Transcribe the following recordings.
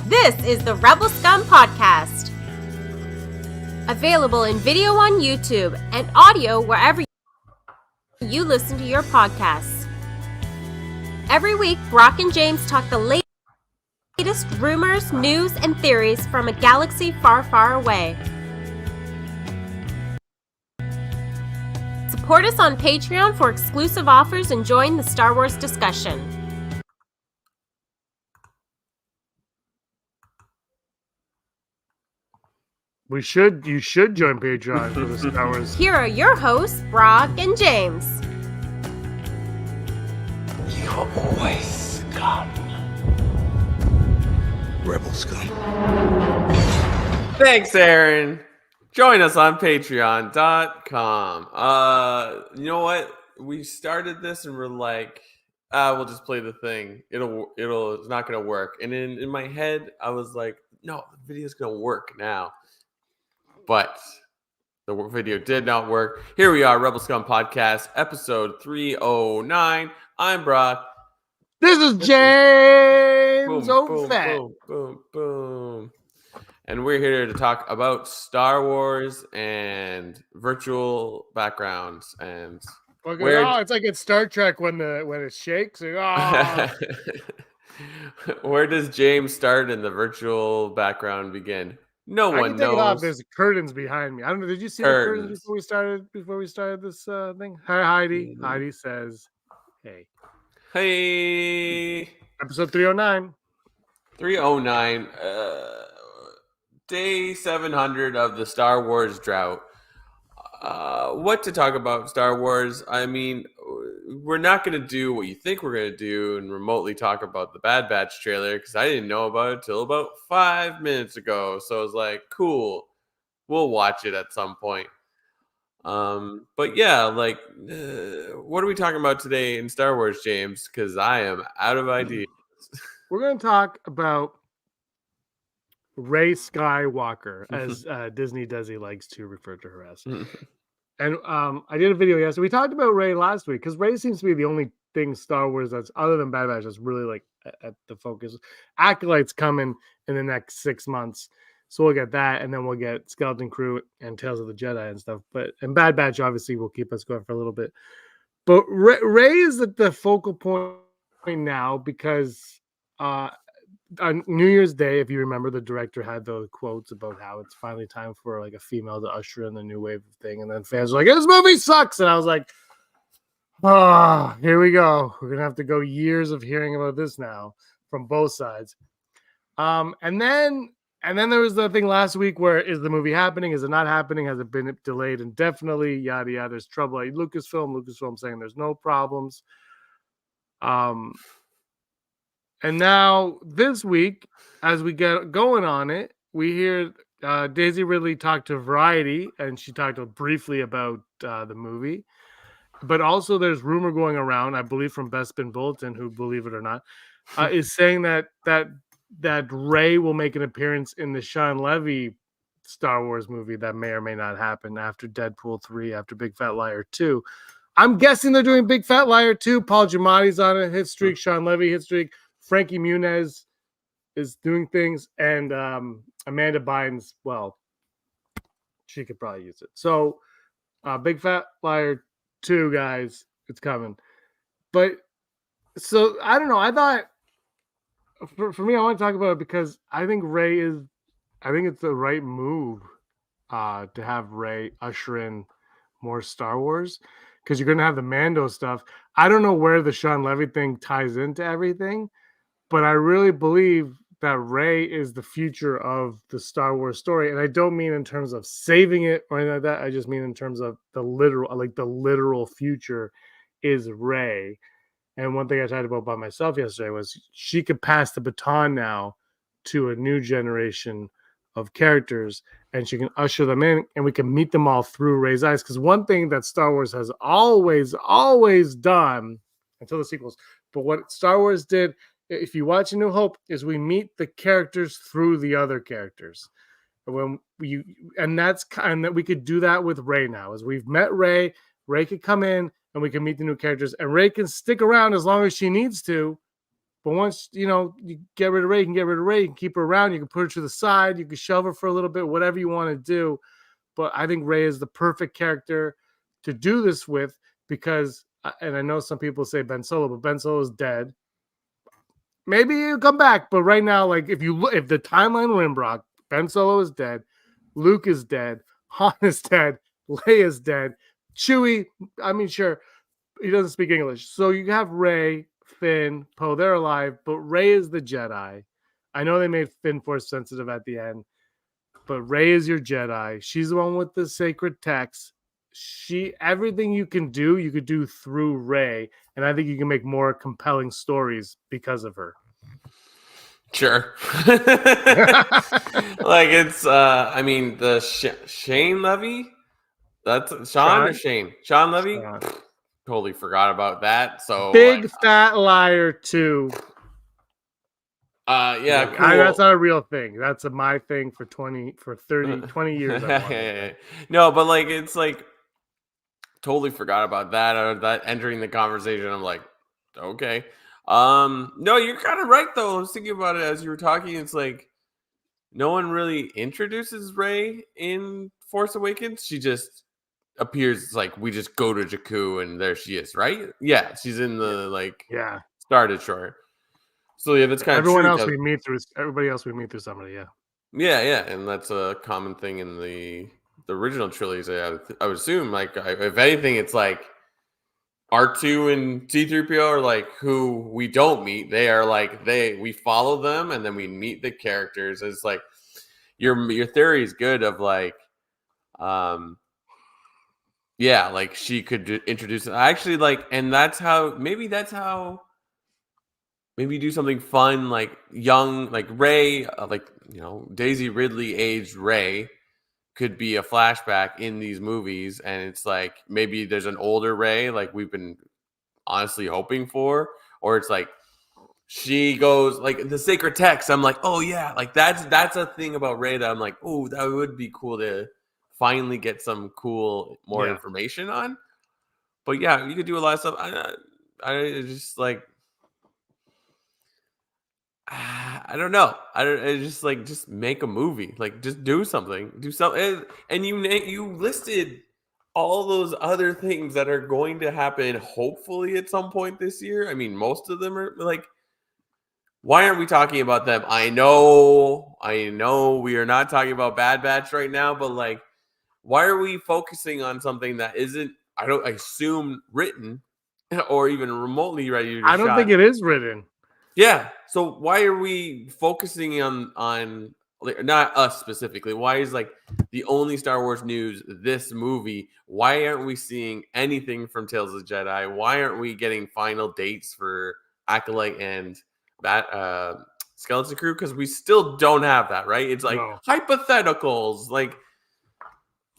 This is the Rebel Scum Podcast. Available in video on YouTube and audio wherever you listen to your podcasts. Every week, Brock and James talk the latest rumors, news, and theories from a galaxy far, far away. Support us on Patreon for exclusive offers and join the Star Wars discussion. You should join Patreon for the Star Wars. Here are your hosts, Brock and James. You're always scum. Rebel scum. Thanks, Aaron. Join us on patreon.com. You know what? We started this and we're like, we'll just play the thing. It's not gonna work. And in my head, I was like, no, the video's gonna work now. But the video did not work. Here we are, Rebel Scum Podcast, episode 309. I'm Brock. This is James. Boom. And we're here to talk about Star Wars and virtual backgrounds and it's like it's Star Trek when it shakes. Where does James start and the virtual background begin? No one knows. There's curtains behind me. I don't know. Did you see the curtains before we started this thing? Hi, Heidi. Mm-hmm. Heidi says, Hey. Episode 309. 309. Day 700 of the Star Wars drought. What to talk about Star Wars? I mean, we're not going to do what you think we're going to do and remotely talk about the Bad Batch trailer because I didn't know about it till about 5 minutes ago. So I was like, cool, we'll watch it at some point. But yeah, what are we talking about today in Star Wars, James? Because I am out of ideas. We're going to talk about Rey Skywalker, as Disney Desi likes to refer to her as. And I did a video yesterday. We talked about Rey last week because Rey seems to be the only thing Star Wars that's other than Bad Batch that's really like at the focus. Acolyte's coming in the next 6 months, so we'll get that, and then we'll get Skeleton Crew and Tales of the Jedi and stuff. And Bad Batch obviously will keep us going for a little bit. But Rey is at the focal point now because on New Year's Day, if you remember, the director had those quotes about how it's finally time for like a female to usher in the new wave of thing, and then fans were like, "This movie sucks," and I was like, "Oh, here we go. We're gonna have to go years of hearing about this now from both sides." And then there was the thing last week where is the movie happening? Is it not happening? Has it been delayed indefinitely? Yada yada. There's trouble at Lucasfilm saying there's no problems. And now this week, as we get going on it, we hear Daisy Ridley talk to Variety, and she talked briefly about the movie. But also there's rumor going around, I believe from Bespin Bulletin, who, believe it or not, is saying that Rey will make an appearance in the Sean Levy Star Wars movie that may or may not happen after Deadpool 3, after Big Fat Liar 2. I'm guessing they're doing Big Fat Liar 2. Paul Giamatti's on a hit streak, Sean Levy hit streak. Frankie Muniz is doing things, and Amanda Bynes, well, she could probably use it. So, Big Fat Liar 2, guys, it's coming. But, so, I don't know. I thought, for me, I want to talk about it because I think it's the right move to have Rey usher in more Star Wars because you're going to have the Mando stuff. I don't know where the Sean Levy thing ties into everything. But I really believe that Rey is the future of the Star Wars story. And I don't mean in terms of saving it or anything like that. I just mean in terms of the literal future is Rey. And one thing I talked about by myself yesterday was she could pass the baton now to a new generation of characters, and she can usher them in, and we can meet them all through Rey's eyes. Because one thing that Star Wars has always done until the sequels, but what Star Wars did, if you watch A New Hope, is we meet the characters through the other characters. And we could do that with Rey now. As we've met Rey could come in and we can meet the new characters, and Rey can stick around as long as she needs to But once you get rid of Rey, you can get rid of Rey. You can keep her around. You can put her to the side. You can shove her for a little bit, whatever you want to do. But I think Rey is the perfect character to do this with because, and I know some people say Ben Solo, but Ben Solo is dead. Maybe he'll come back, but right now, like if the timeline were in Brock, Ben Solo is dead, Luke is dead, Han is dead, Leia is dead, Chewie. I mean, sure, he doesn't speak English, so you have Rey, Finn, Poe. They're alive, but Rey is the Jedi. I know they made Finn force sensitive at the end, but Rey is your Jedi. She's the one with the sacred text. Everything you could do through Rey, and I think you can make more compelling stories because of her. Sure. Like it's I mean the Shane Levy, that's Sean or Shane Levy. Sean. Totally forgot about that. So big fat liar too. Yeah, like, cool. That's not a real thing. That's my thing for 20 years. No, but like it's like totally forgot about that or that entering the conversation. I'm like, okay. No, you're kind of right though. I was thinking about it as you were talking. It's like no one really introduces Rey in Force Awakens. She just appears. It's like we just go to Jakku and there she is, right? Yeah, she's in the Star Destroyer. So yeah, that's kind of everybody true. else we meet through somebody. Yeah, and that's a common thing in the original trilogy. I would assume, like, if anything, it's like R2 and C-3PO are like who we don't meet. They are like we follow them and then we meet the characters. It's like your theory is good of like, like she could introduce it. I actually like, and maybe do something fun, like young, like Rey, Daisy Ridley aged Rey could be a flashback in these movies. And it's like, maybe there's an older Rey, like we've been honestly hoping for, or it's like, she goes like the sacred text. I'm like, oh yeah, like that's a thing about Rey that I'm like, oh, that would be cool to finally get some more information on. But yeah, you could do a lot of stuff. I just like, I don't know. Just make a movie. Like, just do something. And you listed all those other things that are going to happen, hopefully at some point this year. I mean, most of them are like, why aren't we talking about them? I know we are not talking about Bad Batch right now, but like, why are we focusing on something that isn't, I assume, written or even remotely ready to be I don't think it is written. Yeah. So why are we focusing on not us specifically? Why is like the only Star Wars news this movie? Why aren't we seeing anything from Tales of the Jedi? Why aren't we getting final dates for Acolyte and that Skeleton Crew? Because we still don't have that, right? It's like hypotheticals. Like,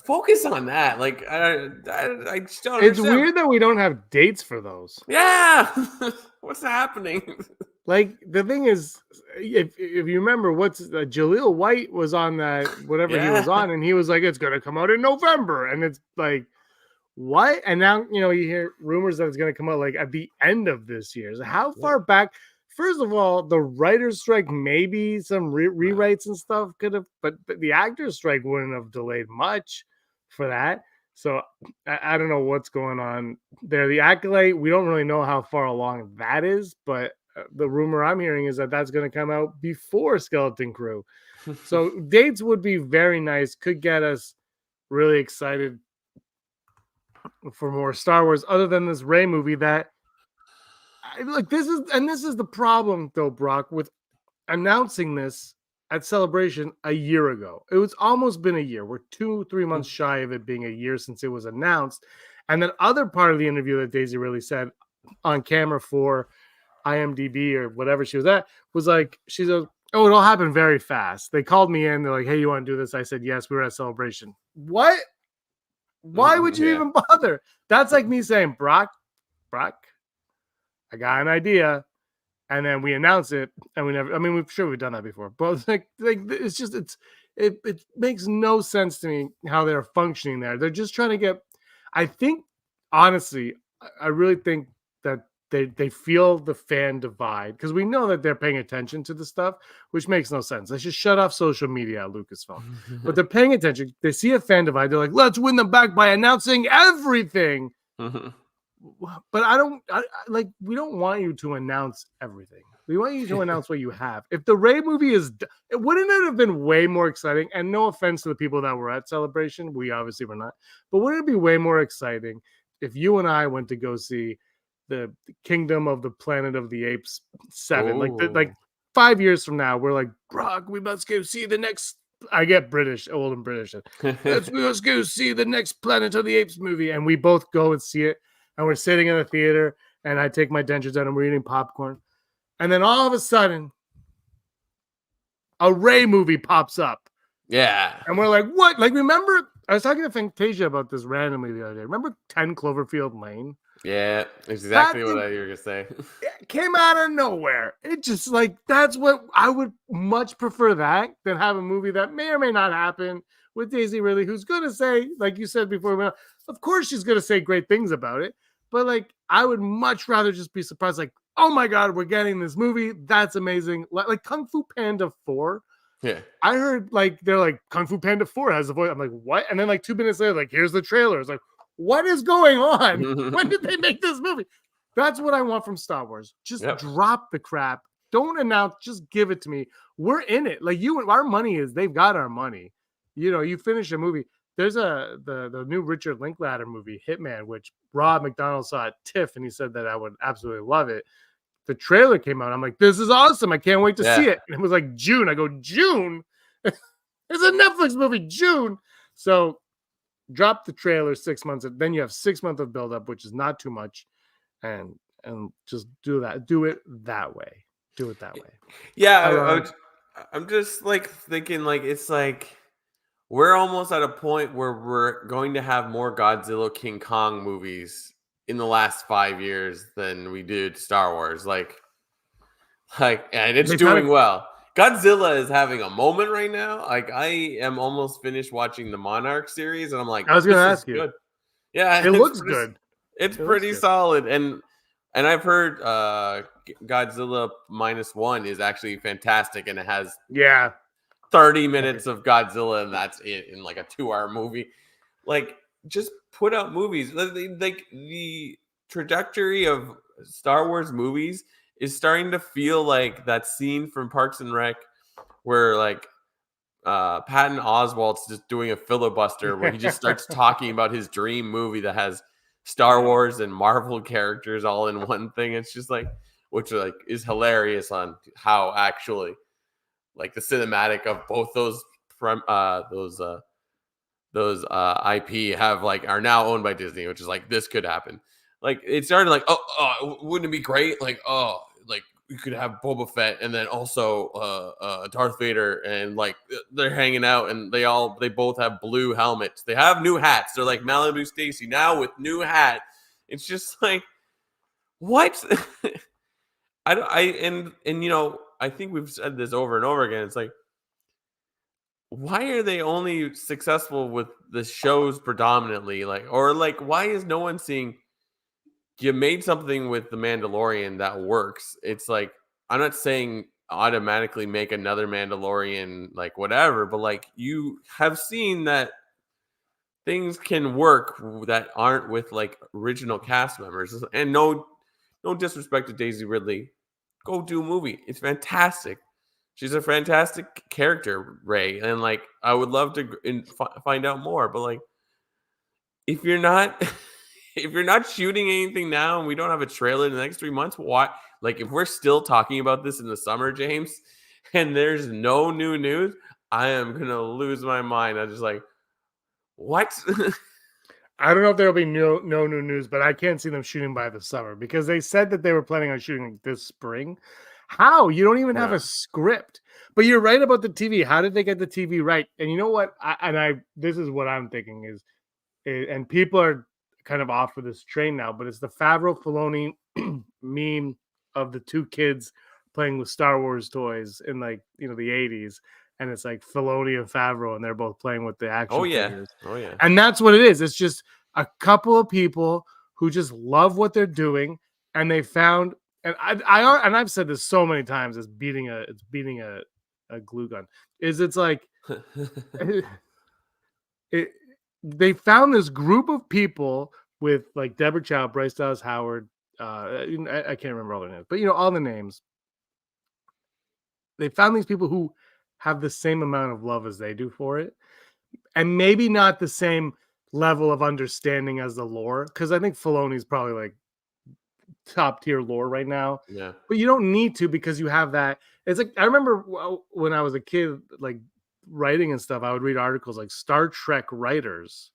focus on that. Like, I just don't understand. It's weird that we don't have dates for those. Yeah. What's happening? Like, the thing is, if you remember, Jaleel White was on that, whatever he was on, and he was like, it's going to come out in November. And it's like, what? And now, you hear rumors that it's going to come out like at the end of this year. So how far back? First of all, the writer's strike, maybe some rewrites and stuff could have, but the actor's strike wouldn't have delayed much for that. So I don't know what's going on there. The Acolyte, we don't really know how far along that is, but the rumor I'm hearing is that that's going to come out before Skeleton Crew. So dates would be very nice. Could get us really excited for more Star Wars other than this Rey movie that this is the problem though, Brock, with announcing this at Celebration a year ago. It was almost been a year. We're 2-3 months shy of it being a year since it was announced. And then other part of the interview that Daisy really said on camera for IMDb or whatever she was at was like, she said, oh, it all happened very fast. They called me in. They're like, hey, you want to do this? I said, yes, we were at Celebration. What? Why would you even bother? That's like me saying, Brock, I got an idea. And then we announce it and we never, I mean, we've done that before, but it's like it's just, it makes no sense to me how they're functioning there. They're just trying to get, I think, honestly, I really think that they feel the fan divide because we know that they're paying attention to the stuff, which makes no sense. They should shut off social media at Lucasfilm, but they're paying attention. They see a fan divide. They're like, let's win them back by announcing everything. But we don't want you to announce everything. We want you to announce what you have. If the Rey movie wouldn't it have been way more exciting? And no offense to the people that were at Celebration, we obviously were not, but wouldn't it be way more exciting if you and I went to go see the Kingdom of the Planet of the Apes 7? Like 5 years from now, we're like, Brock, we must go see the next. I get British, old and British. We must go see the next Planet of the Apes movie, and we both go and see it. And we're sitting in the theater, and I take my dentures out, and we're eating popcorn. And then all of a sudden, a Rey movie pops up. Yeah. And we're like, what? Like, remember, I was talking to Fantasia about this randomly the other day. Remember 10 Cloverfield Lane? Yeah, exactly what you were going to say. It came out of nowhere. It just, like, that's what I would much prefer that than have a movie that may or may not happen with Daisy Ridley, who's going to say, like you said before, of course she's going to say great things about it. But, like, I would much rather just be surprised, like, oh, my God, we're getting this movie. That's amazing. Like Kung Fu Panda 4. Yeah. I heard, like, they're like, Kung Fu Panda 4 has a voice. I'm like, what? And then, like, 2 minutes later, like, here's the trailer. It's like, what is going on? When did they make this movie? That's what I want from Star Wars. Just drop the crap. Don't announce. Just give it to me. We're in it. Like, our money is, they've got our money. You know, you finish a movie. There's the new Richard Linklater movie, Hitman, which Rob McDonald saw at TIFF, and he said that I would absolutely love it. The trailer came out. I'm like, this is awesome. I can't wait to see it. And it was like June. I go, June? It's a Netflix movie, June. So drop the trailer 6 months. Then you have 6 months of buildup, which is not too much. And just do that. Do it that way. Do it that way. Yeah. I'm just like thinking like, it's like, we're almost at a point where we're going to have more Godzilla King Kong movies in the last 5 years than we did Star Wars. Like, and it's doing well. Godzilla is having a moment right now. Like, I am almost finished watching the Monarch series, and I'm like, I was going to ask you. Good. Yeah, it looks good. It's pretty solid, and I've heard Godzilla -1 is actually fantastic, and it has 30 minutes of Godzilla, and that's it in like a 2-hour movie. Like, just put out movies. Like, the trajectory of Star Wars movies is starting to feel like that scene from Parks and Rec where like Patton Oswalt's just doing a filibuster where he just starts talking about his dream movie that has Star Wars and Marvel characters all in one thing. It's just like, which like is hilarious on how actually like the cinematic of both those IP have like are now owned by Disney, which is like this could happen. Like it started like wouldn't it be great? Like like you could have Boba Fett and then also Darth Vader, and like they're hanging out and they both have blue helmets. They have new hats. They're like Malibu Stacy now with new hat. It's just like what? And you know, I think we've said this over and over again. It's like, why are they only successful with the shows predominantly? Like, or like, why is no one seeing you made something with The Mandalorian that works? It's like, I'm not saying automatically make another Mandalorian, like whatever, but like you have seen that things can work that aren't with like original cast members. And no disrespect to Daisy Ridley. Go do a movie. It's fantastic. She's a fantastic character, Rey, and like I would love to find out more. But like, if you're not shooting anything now, and we don't have a trailer in the next 3 months, why? Like, if we're still talking about this in the summer, James, and there's no new news, I am gonna lose my mind. I'm just like, what? I don't know if there'll be no new news, but I can't see them shooting by the summer because they said that they were planning on shooting this spring. How? You don't even have a script. But you're right about the TV. How did they get the TV right? And you know what? This is what I'm thinking is, and people are kind of off of this train now, but it's the Favreau Filoni meme of the two kids playing with Star Wars toys in like, you know, the 80s. And it's like Filoni and Favreau, and they're both playing with the action figures. Oh, yeah. And that's what it is. It's just a couple of people who just love what they're doing, and they found, and I've said this so many times, it's beating a glue gun. It's like it, they found this group of people with like Deborah Chow, Bryce Dallas Howard. I can't remember all their names, but all the names. They found these people who have the same amount of love as they do for it, and maybe not the same level of understanding as the lore, because I think Filoni's probably like top tier lore right now. Yeah. But you don't need to, because you have that. It's like, I remember when I was a kid, like writing and stuff, I would read articles like Star Trek writers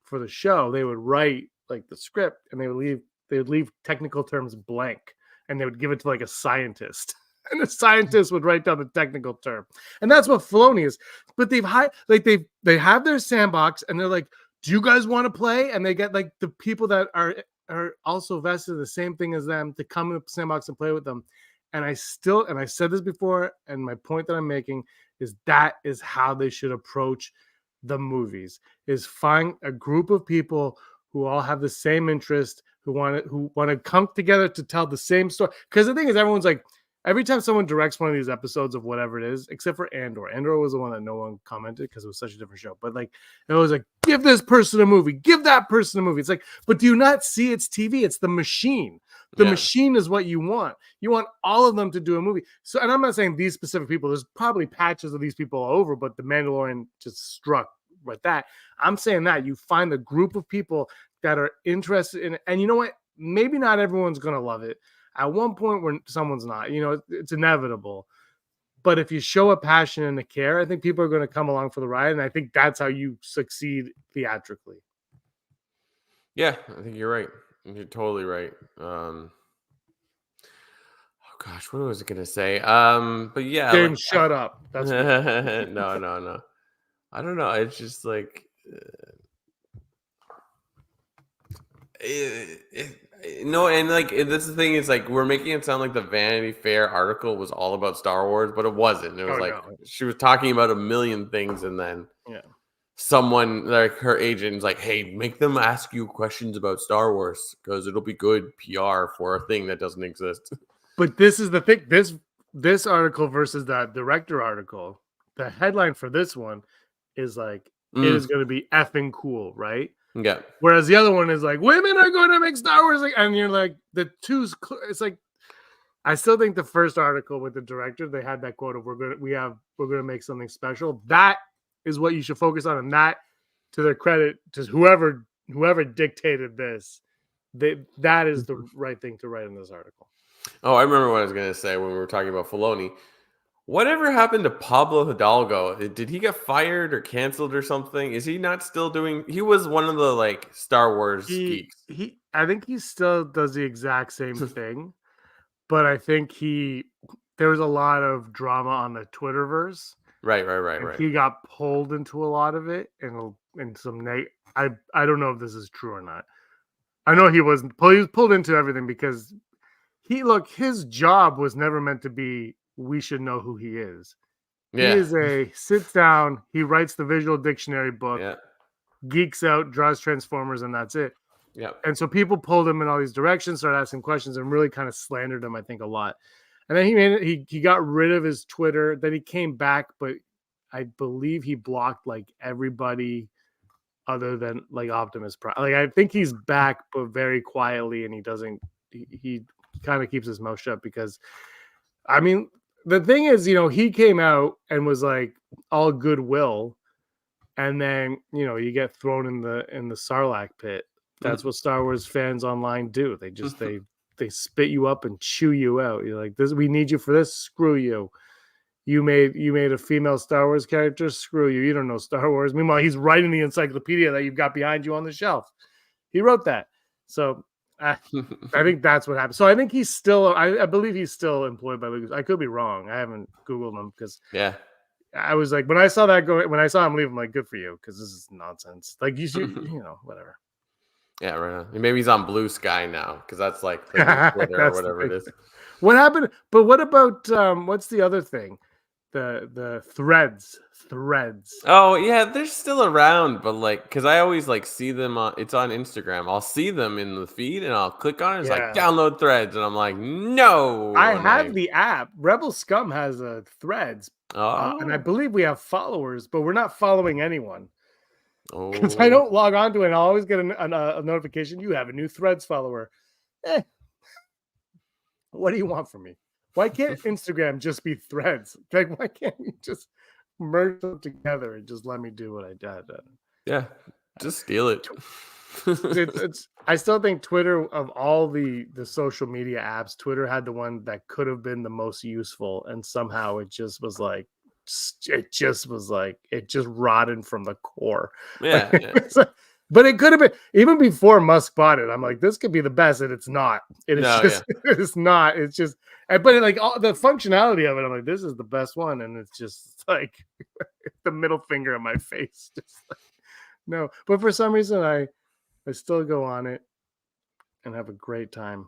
for the show. They would write like the script, and they would leave technical terms blank, and they would give it to like a scientist. And the scientist would write down the technical term, and that's what Filoni is. But they have their sandbox, and they're like, "Do you guys want to play?" And they get like the people that are also vested in the same thing as them to come in the sandbox and play with them. And I said this before, and my point that I'm making is that is how they should approach the movies: is find a group of people who all have the same interest, who want to come together to tell the same story. Because the thing is, everyone's like, every time someone directs one of these episodes of whatever it is, except for Andor was the one that no one commented because it was such a different show. But like, it was like, give this person a movie, give that person a movie. It's like, but do you not see it's TV? It's the machine. The machine is what you want. You want all of them to do a movie. So, and I'm not saying these specific people. There's probably patches of these people all over, but The Mandalorian just struck with that. I'm saying that you find a group of people that are interested in it. And you know what? Maybe not everyone's going to love it. At one point when someone's not, it's inevitable. But if you show a passion and a care, I think people are going to come along for the ride. And I think that's how you succeed theatrically. Yeah, I think you're right. You're totally right. Oh gosh, what was I going to say? But yeah. James, shut up. That's No. I don't know. It's just like... no, and like this is the thing is like we're making it sound like the Vanity Fair article was all about Star Wars, but it wasn't. It was she was talking about a million things, and then someone like her agent is like, "Hey, make them ask you questions about Star Wars because it'll be good PR for a thing that doesn't exist." But this is the thing: this article versus that director article. The headline for this one is like, "It is going to be effing cool," right? Yeah. Whereas the other one is like, women are going to make Star Wars, and you're like, the two's. It's like, I still think the first article with the director, they had that quote of we're gonna make something special. That is what you should focus on, and that, to their credit, to whoever dictated this, that is the right thing to write in this article. Oh, I remember what I was gonna say when we were talking about Filoni. Whatever happened to Pablo Hidalgo? Did he get fired or canceled or something? Is he not still doing? He was one of the like Star Wars geeks. I think he still does the exact same thing, but I think there was a lot of drama on the Twitterverse. Right. He got pulled into a lot of it, and some I don't know if this is true or not. I know he was pulled into everything because his job was never meant to be, we should know who he is. Yeah. He is sits down, he writes the visual dictionary book, geeks out, draws Transformers, and that's it. Yeah. And so people pulled him in all these directions, started asking questions, and really kind of slandered him, I think, a lot. And then he got rid of his Twitter. Then he came back, but I believe he blocked like everybody other than like Optimus Prime. Like, I think he's back, but very quietly, and he kind of keeps his mouth shut because, I mean, the thing is, he came out and was like all goodwill, and then you get thrown in the Sarlacc pit. That's what Star Wars fans online do. They just they spit you up and chew you out. You're like, this, we need you for this. Screw you. You made a female Star Wars character. Screw you. You don't know Star Wars. Meanwhile, he's writing the encyclopedia that you've got behind you on the shelf. He wrote that. So I think that's what happened. So I think he's still, I believe he's still employed by Lucas. I could be wrong. I haven't Googled him because I was like, when I saw him leave, I'm like, good for you, because this is nonsense. Like, you should, whatever. Yeah, right. Maybe he's on Blue Sky now because that's like Twitter or whatever it is. What happened? But what about what's the other thing? the threads. Oh yeah, they're still around, but like, because I always like see them on. It's on Instagram. I'll see them in the feed, and I'll click on it. It's like Yeah. download threads, and I'm like, no. I And have the app. Rebel Scum has a threads, and I oh believe we have followers, but we're not following anyone because I oh don't log on to it. And I'll always get a notification. You have a new threads follower. Eh, what do you want from me? Why can't Instagram just be threads? Like, why can't you just merge them together and just let me do what I did? yeah, just steal it. It's I still think Twitter, of all the social media apps, Twitter had the one that could have been the most useful, and somehow it just was like it just rotted from the core. Yeah, Like, yeah. but it could have been even before Musk bought it. I'm like, this could be the best, and it's not. It is No, just it's not. It's just but like all the functionality of it, I'm like, this is the best one, and it's just like the middle finger on my face. Just like, no, but for some reason I still go on it and have a great time.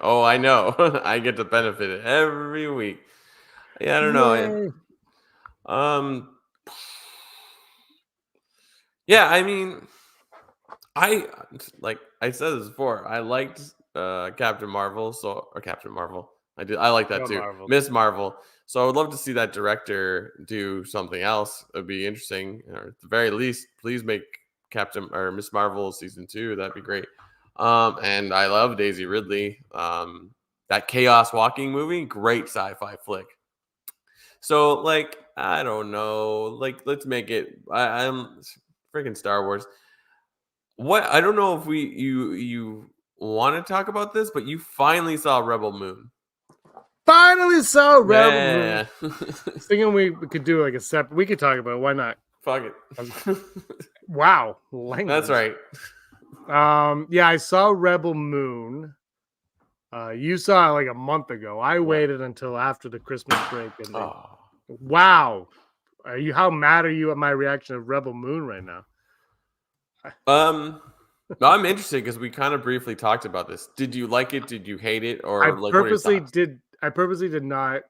Oh, I know. I get to benefit it every week. Yeah, I don't know. Yay. Yeah, I mean, I like I said this before. I liked Captain Marvel, or Captain Marvel. I like that No too. Marvel. Miss Marvel. So I would love to see that director do something else. It'd be interesting, or at the very least, please make Captain or Miss Marvel season 2. That'd be great. And I love Daisy Ridley. That Chaos Walking movie, great sci-fi flick. So like, I don't know. Like, let's make it. I'm freaking Star Wars. What I don't know if you want to talk about this, but you finally saw Rebel Moon. Finally saw Rebel Moon. Yeah. Thinking we could do like a separate. We could talk about it. Why not? Fuck it. Wow, language. That's right. Yeah, I saw Rebel Moon. You saw it like a month ago. I waited until after the Christmas break. And Oh. wow, how mad are you at my reaction of Rebel Moon right now? No, I'm interested because we kind of briefly talked about this. Did you like it? Did you hate it? Or I like purposely did not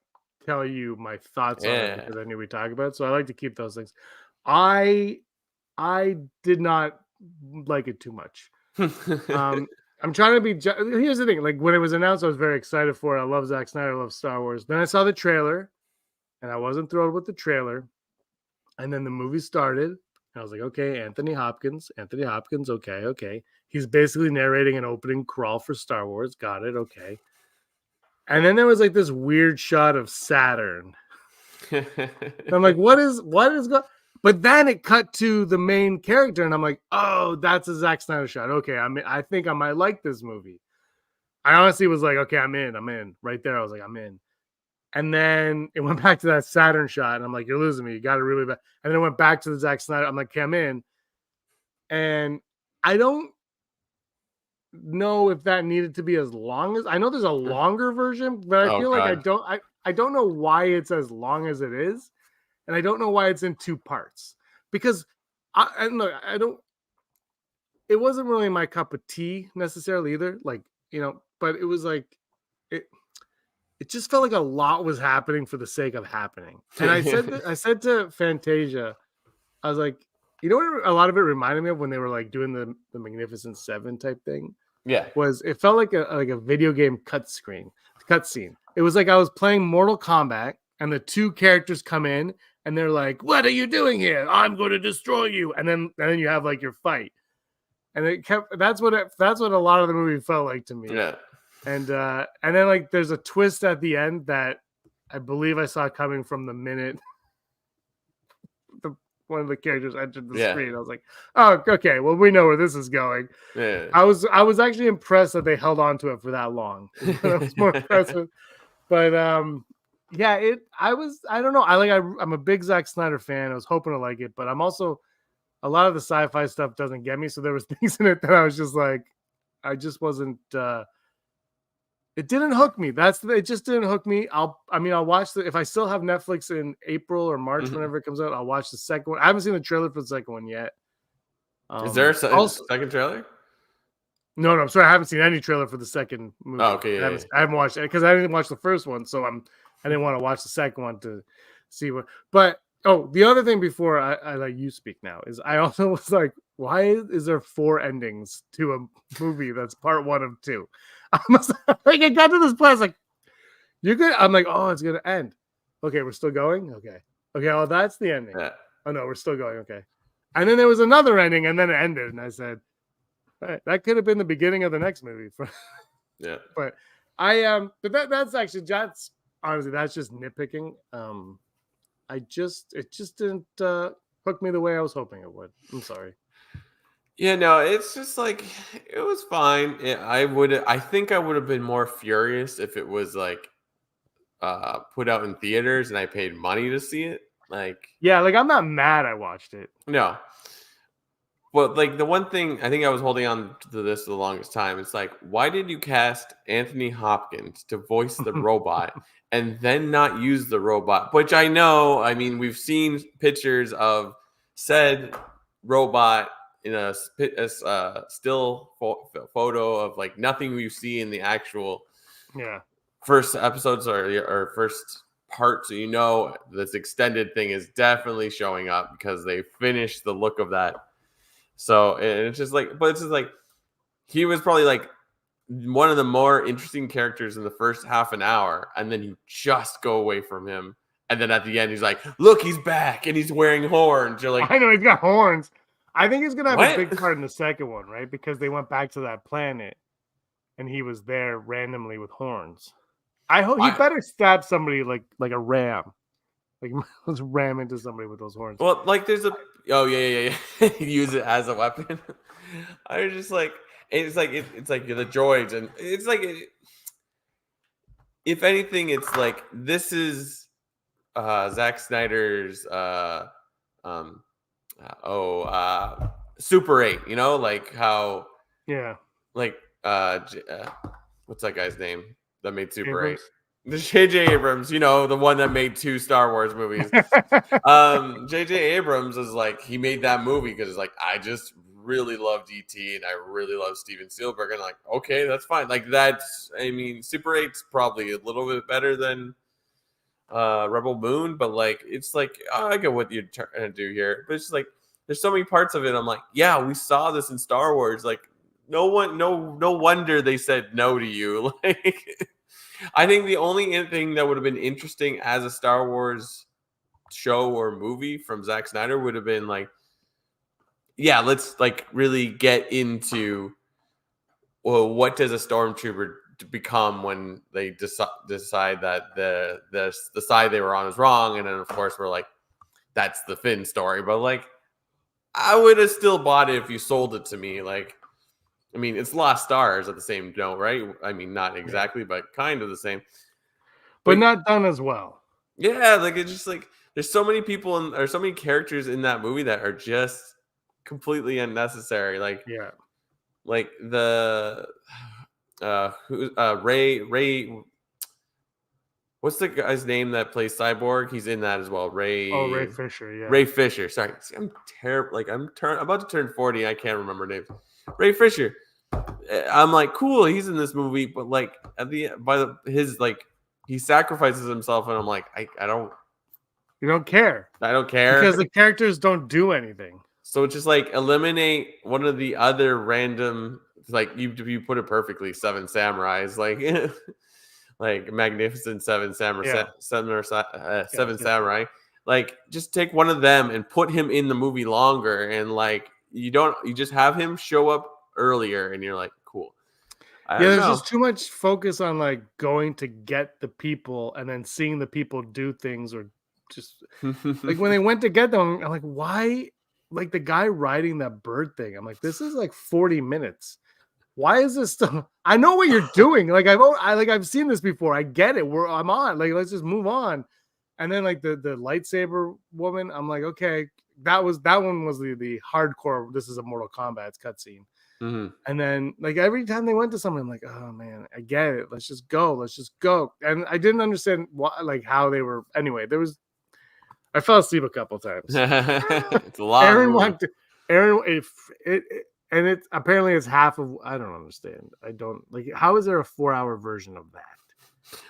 tell you my thoughts on it Yeah. because I knew we talk about it. So I like to keep those things. I did not like it too much. I'm trying to be. Here's the thing: like when it was announced, I was very excited for it. I love Zack Snyder. I love Star Wars. Then I saw the trailer, and I wasn't thrilled with the trailer. And then the movie started, and I was like, okay, Anthony Hopkins. Okay. He's basically narrating an opening crawl for Star Wars. Got it. Okay. And then there was like this weird shot of Saturn. And I'm like, what is going? But then it cut to the main character, and I'm like, oh, that's a Zack Snyder shot. Okay, I think I might like this movie. I honestly was like, okay, I'm in. Right there, I was like, I'm in. And then it went back to that Saturn shot, and I'm like, you're losing me. You got it really bad. And then it went back to the Zack Snyder. I'm like, okay, I'm in. And I don't know if that needed to be as long as I know there's a longer version, but I feel like I don't know why it's as long as it is. And I don't know why it's in 2 parts because it wasn't really my cup of tea necessarily either. Like, but it was like, it just felt like a lot was happening for the sake of happening. And I said to Fantasia, I was like, you know what a lot of it reminded me of when they were like doing the Magnificent Seven type thing? Yeah. It felt like a video game cutscene. It was like I was playing Mortal Kombat and the 2 characters come in and they're like, "What are you doing here? I'm going to destroy you." And then you have like your fight. And that's what a lot of the movie felt like to me. Yeah. And then like there's a twist at the end that I believe I saw coming from the minute one of the characters entered the screen. I was like, oh, okay, well, we know where this is going. Yeah. I was actually impressed that they held on to it for that long. I was more impressive. But yeah, I don't know. I'm a big Zack Snyder fan. I was hoping to like it, but I'm also a lot of the sci-fi stuff doesn't get me. So there was things in it that I was just like, I just wasn't it didn't hook me. It just didn't hook me. I'll watch if I still have Netflix in April or March, whenever it comes out, I'll watch the second one. I haven't seen the trailer for the second one yet. Is there a second trailer? No, I'm sorry. I haven't seen any trailer for the second movie. Oh, okay. I haven't watched it because I didn't watch the first one. So I didn't want to watch the second one to see what. But the other thing before I let you speak now is I also was like, why is there 4 endings to a movie that's part 1 of 2? I was like, I got to this place like, you're good. I'm like, oh, it's gonna end. Okay, we're still going. Okay. Oh, that's the ending. Yeah. Oh no, we're still going. Okay. And then there was another ending, and then it ended, and I said, that could have been the beginning of the next movie. Yeah. But but that's honestly, that's just nitpicking. It just didn't hook me the way I was hoping it would. I'm sorry. Yeah, no, it's just like it was fine. I think I would have been more furious if it was like put out in theaters and I paid money to see it. Like, Yeah, like I'm not mad I watched it. no. But like the one thing I think I was holding on to this the longest time, it's like, why did you cast Anthony Hopkins to voice the robot and then not use the robot? Which I know, I mean, we've seen pictures of said robot in a still photo of like nothing we see in the actual first episodes or first part. So you know this extended thing is definitely showing up because they finished the look of that. So it's just like, but it's just like he was probably like one of the more interesting characters in the first half an hour, and then you just go away from him, and then at the end he's like, "Look, he's back, and he's wearing horns." You're like, I know he's got horns. I think he's gonna have what? a big part in the second one, right? Because they went back to that planet, and he was there randomly with horns. I hope he better stab somebody like a ram. Like let's ram into somebody with those horns. Well, like there's a yeah. Use it as a weapon. I was just like, it's like it's like the droids, and it's like if anything, it's like this is Zack Snyder's Super 8. You know, like how like what's that guy's name that made Super 8? The J.J. Abrams, you know, the one that made 2 Star Wars movies. J.J. Abrams is like, he made that movie because it's like, I just really loved E.T. and I really love Steven Spielberg. And like, okay, that's fine. Like I mean, Super 8's probably a little bit better than Rebel Moon, but like, it's like, I get what you're trying to do here. But it's just like, there's so many parts of it. I'm like, yeah, we saw this in Star Wars. Like, no wonder they said no to you. Like, I think the only thing that would have been interesting as a Star Wars show or movie from Zack Snyder would have been like, yeah, let's like really get into, well, what does a stormtrooper become when they decide that the side they were on is wrong, and then of course we're like, that's the Finn story. But like, I would have still bought it if you sold it to me. Like, I mean, it's Lost Stars at the same note, right? I mean, not exactly, but kind of the same. But not done as well. Yeah, like it's just like there's so many people or so many characters in that movie that are just completely unnecessary. Like, like the Ray. What's the guy's name that plays Cyborg? He's in that as well. Ray Fisher. Yeah, Ray Fisher. Sorry, I'm terrible. Like I'm about to turn 40. I can't remember names. Ray Fisher. I'm like, cool, he's in this movie, but like at the his like he sacrifices himself, and I'm like, I don't. You don't care. I don't care because the characters don't do anything. So just like eliminate one of the other random, like you put it perfectly, 7 samurais, like like Magnificent Seven Samurai, Seven Samurai. Like just take one of them and put him in the movie longer, and like you just have him show up earlier, and you're like, cool. There's just too much focus on like going to get the people and then seeing the people do things, or just like when they went to get them, I'm like, why? Like the guy riding that bird thing, I'm like, this is like 40 minutes. Why is this stuff? I know what you're doing. Like I've seen this before. I get it. I'm on. Like, let's just move on. And then like the lightsaber woman, I'm like, okay, that one was the hardcore. This is a Mortal Kombat cutscene. Mm-hmm. And then like every time they went to something, I'm like, oh man, I get it. Let's just go. And I didn't understand why, like how they were. Anyway, I fell asleep a couple times. It's a lot. And apparently it's half of. I don't understand. I don't like. How is there a 4-hour version of that?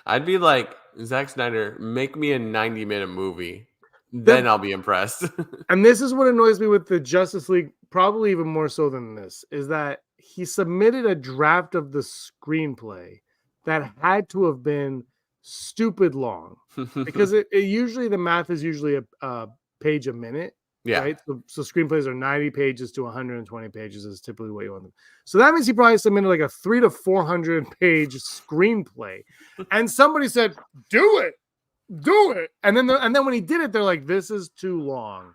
I'd be like, Zack Snyder, make me a 90-minute movie. Then The- I'll be impressed. and this is what annoys me with the Justice League, probably even more so than this, is that he submitted a draft of the screenplay that had to have been stupid long, because it usually, the math is usually a page a minute, yeah. right? So screenplays are 90 pages to 120 pages is typically what you want them. So that means he probably submitted like a 300 to 400 page screenplay, and somebody said, "Do it." And then when he did it, they're like, "This is too long.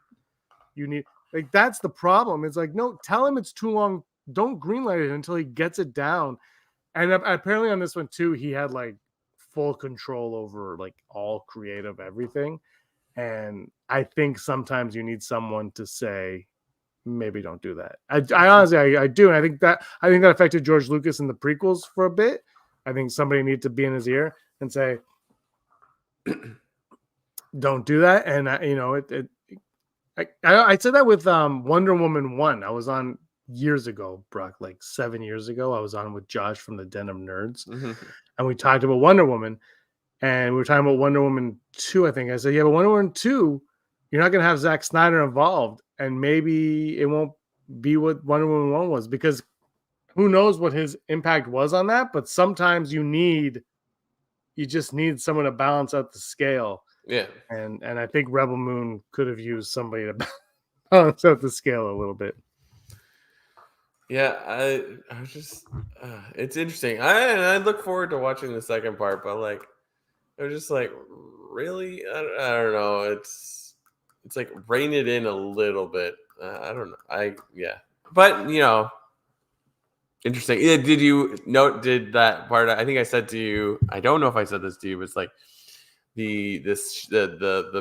You need," like, that's the problem. It's like, no, tell him it's too long. Don't greenlight it until he gets it down. And apparently on this one too, he had like full control over like all creative everything. And I think sometimes you need someone to say, maybe don't do that. I honestly, I do. And I think that affected George Lucas in the prequels for a bit. I think somebody needs to be in his ear and say, don't do that. And I said that with Wonder Woman 1. I was on years ago, Brock, like 7 years ago. I was on with Josh from the Den of Nerds, and we talked about Wonder Woman, and we were talking about Wonder Woman 2, I think. I said, yeah, but Wonder Woman 2, you're not going to have Zack Snyder involved, and maybe it won't be what Wonder Woman 1 was, because who knows what his impact was on that, but sometimes you just need someone to balance out the scale. Yeah. And I think Rebel Moon could have used somebody to balance out the scale a little bit. Yeah, I was just, it's interesting. I look forward to watching the second part, but like, I was just like, really? I don't know. It's like rein it in a little bit. I don't know. But interesting. Yeah, did you note? Did that part? I think I said to you. I don't know if I said this to you. But it's like the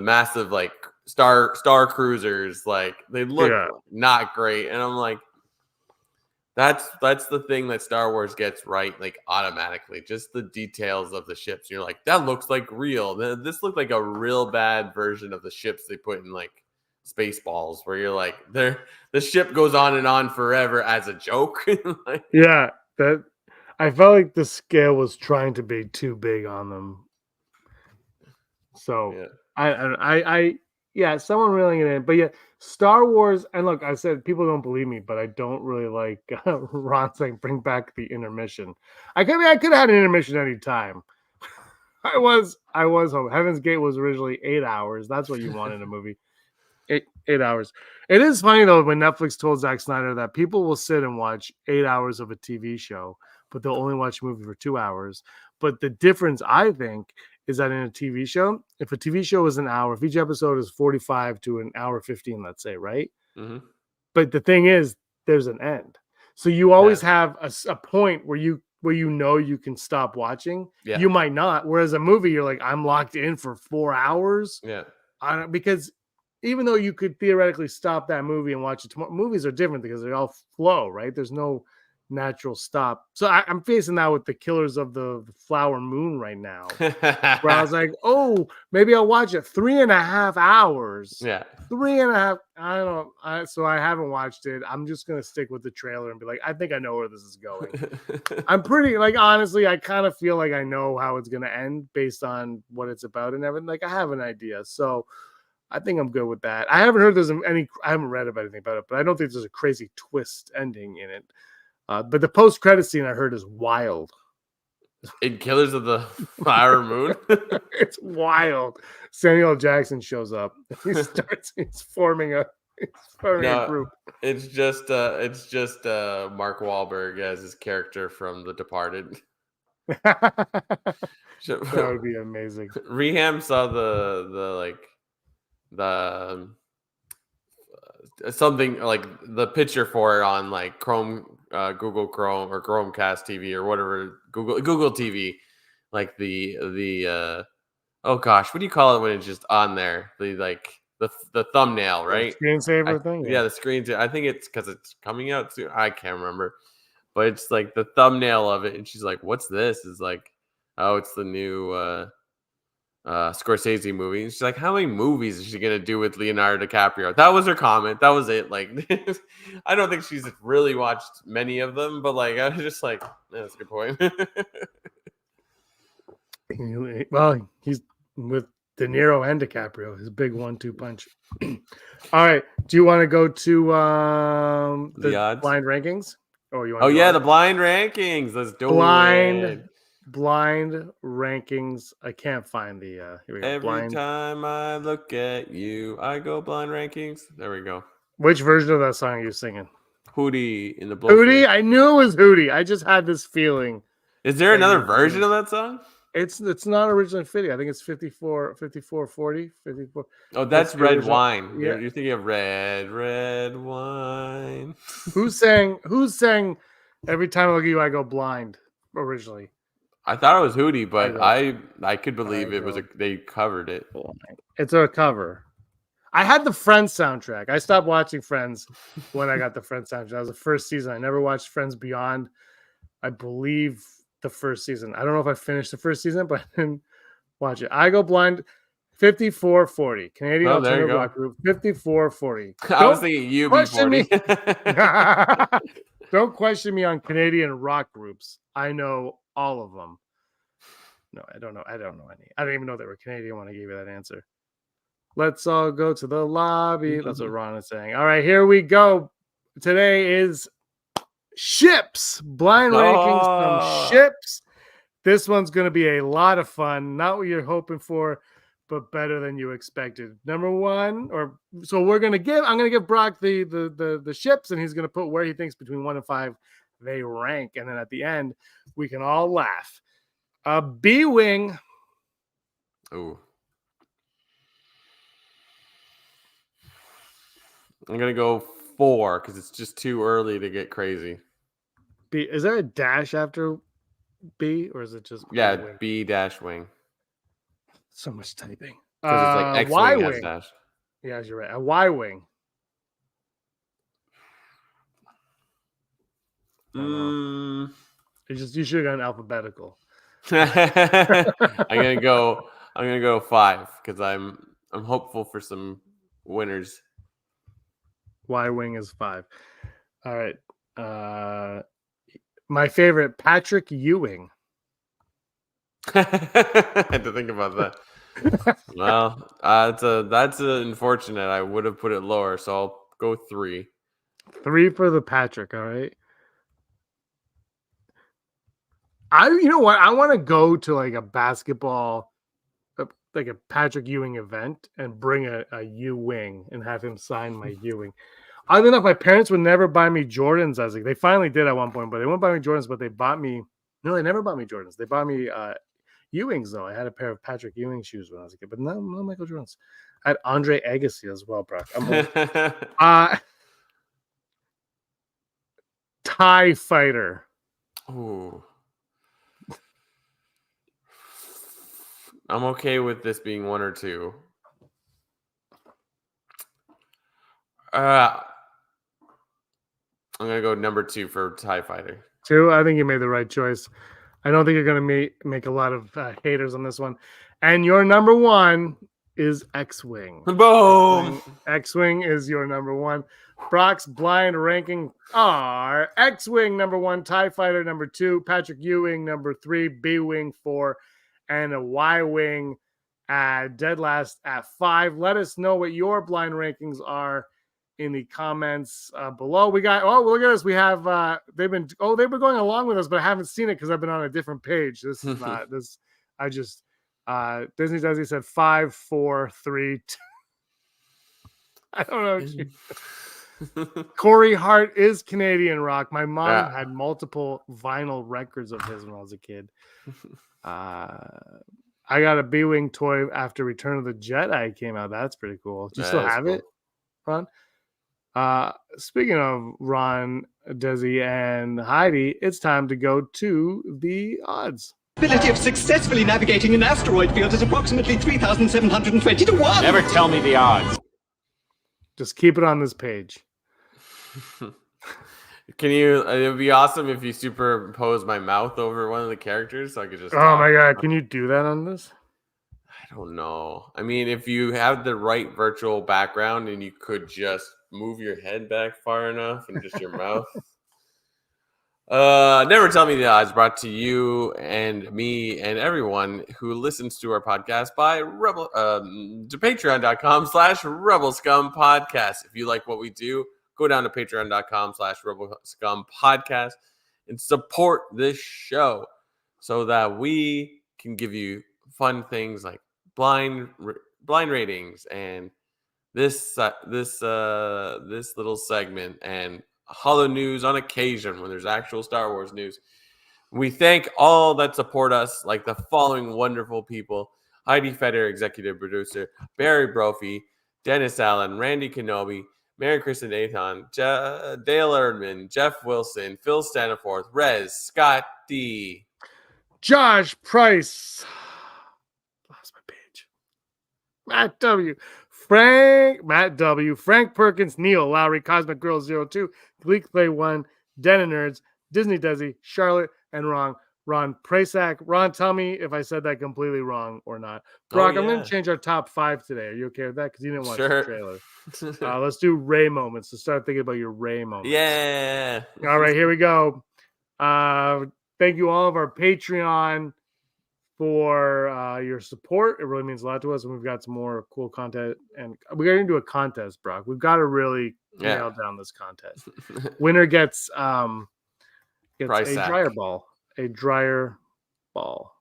massive like star cruisers. Like they look not great, and I'm like, that's the thing that Star Wars gets right, like automatically. Just the details of the ships. You're like, that looks like real. This looked like a real bad version of the ships they put in like Spaceballs, where you're like, the ship goes on and on forever as a joke. Like, yeah, that I felt like the scale was trying to be too big on them. So someone reeling it in. But yeah, Star Wars, and look, I said people don't believe me, but I don't really like Ron saying bring back the intermission. I could have had an intermission any time. I was home. Heaven's Gate was originally 8 hours. That's what you want in a movie. 8 hours. It is funny though when Netflix told Zack Snyder that people will sit and watch 8 hours of a TV show, but they'll only watch a movie for 2 hours. But the difference, I think, is that in a TV show, if a TV show is an hour, if each episode is 45 to an hour 15, let's say, right? mm-hmm. But the thing is, there's an end. So you always have a point where you can stop watching. Yeah. You might not. Whereas a movie, you're like, I'm locked in for 4 hours. Yeah. Because even though you could theoretically stop that movie and watch it tomorrow, movies are different because they all flow, right? There's no natural stop. So I'm facing that with the Killers of the Flower Moon right now, where I was like, oh, maybe I'll watch it. 3.5 hours. Yeah. 3.5. I don't know. So I haven't watched it. I'm just going to stick with the trailer and be like, I think I know where this is going. I'm pretty, like, honestly, I kind of feel like I know how it's going to end based on what it's about and everything. Like, I have an idea. So I think I'm good with that. I haven't heard I haven't read about anything about it, but I don't think there's a crazy twist ending in it. But the post-credit scene I heard is wild. In Killers of the Flower Moon? It's wild. Samuel Jackson shows up. He's forming a group. It's just Mark Wahlberg as his character from The Departed. That would be amazing. Reham saw something like the picture for it on like Google Chrome or Chromecast TV or whatever, Google TV, like the oh gosh, what do you call it when it's just on there? The thumbnail, right? The screensaver thing. Yeah, the screen. I think it's because it's coming out soon. I can't remember, but it's like the thumbnail of it, and she's like, "What's this?" Is like, "Oh, it's the new Scorsese movie." And she's like, how many movies is she gonna do with Leonardo DiCaprio? That was her comment. That was it. Like, I don't think she's really watched many of them, but like, I was just like, that's a good point. Well, he's with De Niro and DiCaprio. His big 1-2 punch. All right. Do you want to go to The the odds? blind rankings? Or you want Oh to do yeah, ours? the blind rankings. Let's do it. Blind rankings. I can't find the here we go. Every Blind. time I look at you, I go blind rankings. There we go. Which version of that song are you singing? Hootie in the Hootie? blowfish. I knew it was Hootie. I just had this feeling. Is there another version of that song? It's not originally 50. I think it's 54, 40, 54. Oh, that's the red original. wine. Yeah. You're thinking of red wine. Who sang Every Time I Look at You I Go Blind originally? I thought it was Hootie, but I I could believe it was they covered it. It's a cover. I had the Friends soundtrack. I stopped watching Friends when I got the Friends soundtrack. That was the first season. I never watched Friends beyond, I believe, the first season. I don't know if I finished the first season, but I didn't watch it. I Go Blind, 54-40. Canadian alternative rock group, 54-40. I was thinking UB40. Don't question me on Canadian rock groups. I know all of them. No, I don't know. I don't know any. I didn't even know they were Canadian when I gave you that answer. Let's all go to the lobby. That's what Ron is saying. All right, here we go. Today is ships. Blind rankings from ships. This one's going to be a lot of fun. Not what you're hoping for, but better than you expected. Number one, so I'm going to give Brock the ships, and he's going to put where he thinks between 1 and 5 they rank. And then at the end, we can all laugh. B-Wing. Ooh. I'm going to go 4 because it's just too early to get crazy. B. Is there a dash after B, or is it just B-wing? So much typing. Because it's like X-wing has dash. Yeah, you're right. A Y-wing. You should have gone alphabetical. I'm gonna go 5 because I'm hopeful for some winners. Y-wing is 5. All right. My favorite, Patrick Ewing. I had to think about that. Well, that's unfortunate. I would have put it lower, so I'll go 3. 3 for the Patrick. All right. You know what? I want to go to like a basketball, like a Patrick Ewing event, and bring a Ewing and have him sign my Ewing. Oddly enough, my parents would never buy me Jordans as they finally did at one point, but they wouldn't buy me Jordans. But they bought me. No, they never bought me Jordans. They bought me Ewings though. I had a pair of Patrick Ewing shoes when I was a kid, but no Michael Jordans. I had Andre Agassi as well, Brock. TIE Fighter. Ooh. I'm okay with this being 1 or 2. I'm gonna go number 2 for TIE Fighter. 2. I think you made the right choice. I don't think you're gonna make a lot of haters on this one. And your number 1 is X-Wing. Boom. X-Wing is your number 1. Brock's blind ranking are X-Wing number 1, TIE Fighter number 2, Patrick Ewing number 3, B-Wing 4, and a Y-Wing dead last at 5. Let us know what your blind rankings are in the comments below. We got, look at this. We have, they've been going along with us, but I haven't seen it because I've been on a different page. This is not, this, I just, Disney Desi said 5, 4, 3, 2. I don't know. Corey Hart is Canadian rock. My mom had multiple vinyl records of his when I was a kid. I got a B-Wing toy after Return of the Jedi came out. That's pretty cool. Do you still have it, Ron? Speaking of Ron, Desi, and Heidi, it's time to go to the odds. Ability of successfully navigating an asteroid field is approximately 3,720 to 1. Never tell me the odds. Just keep it on this page. Can you? It would be awesome if you superimpose my mouth over one of the characters, so I could just. Oh my god! Can you do that on this? I don't know. I mean, if you have the right virtual background and you could just move your head back far enough and just your mouth. Never Tell Me the Odds, brought to you and me and everyone who listens to our podcast by to patreon.com/Rebel Scum Podcast. If you like what we do, go down to patreon.com/Rebel Scum Podcast and support this show so that we can give you fun things like blind ratings and this little segment and Hollow news on occasion when there's actual Star Wars news. We thank all that support us, like the following wonderful people: Heidi Feder, executive producer; Barry Brophy; Dennis Allen; Randy Kenobi; Mary Kristen Nathan; Dale Erdman; Jeff Wilson; Phil Staniforth; Rez; Scott D. Josh Price. Lost my page. Matt W. Matt W. Frank Perkins, Neil Lowry, Cosmic Girl 02, Gleek Play 1, Den of Nerds, Disney Desi, Charlotte, and Ron Prasak. Ron, tell me if I said that completely wrong or not. Brock, I'm going to change our top 5 today. Are you okay with that? Because you didn't watch the trailer. Let's do Ray moments. So start thinking about your Ray moments. Yeah. All right, here we go. Thank you all of our Patreon for your support. It really means a lot to us, and we've got some more cool content, and we're going to do a contest, Brock. We've got to really nail down this contest. Winner gets a dryer ball.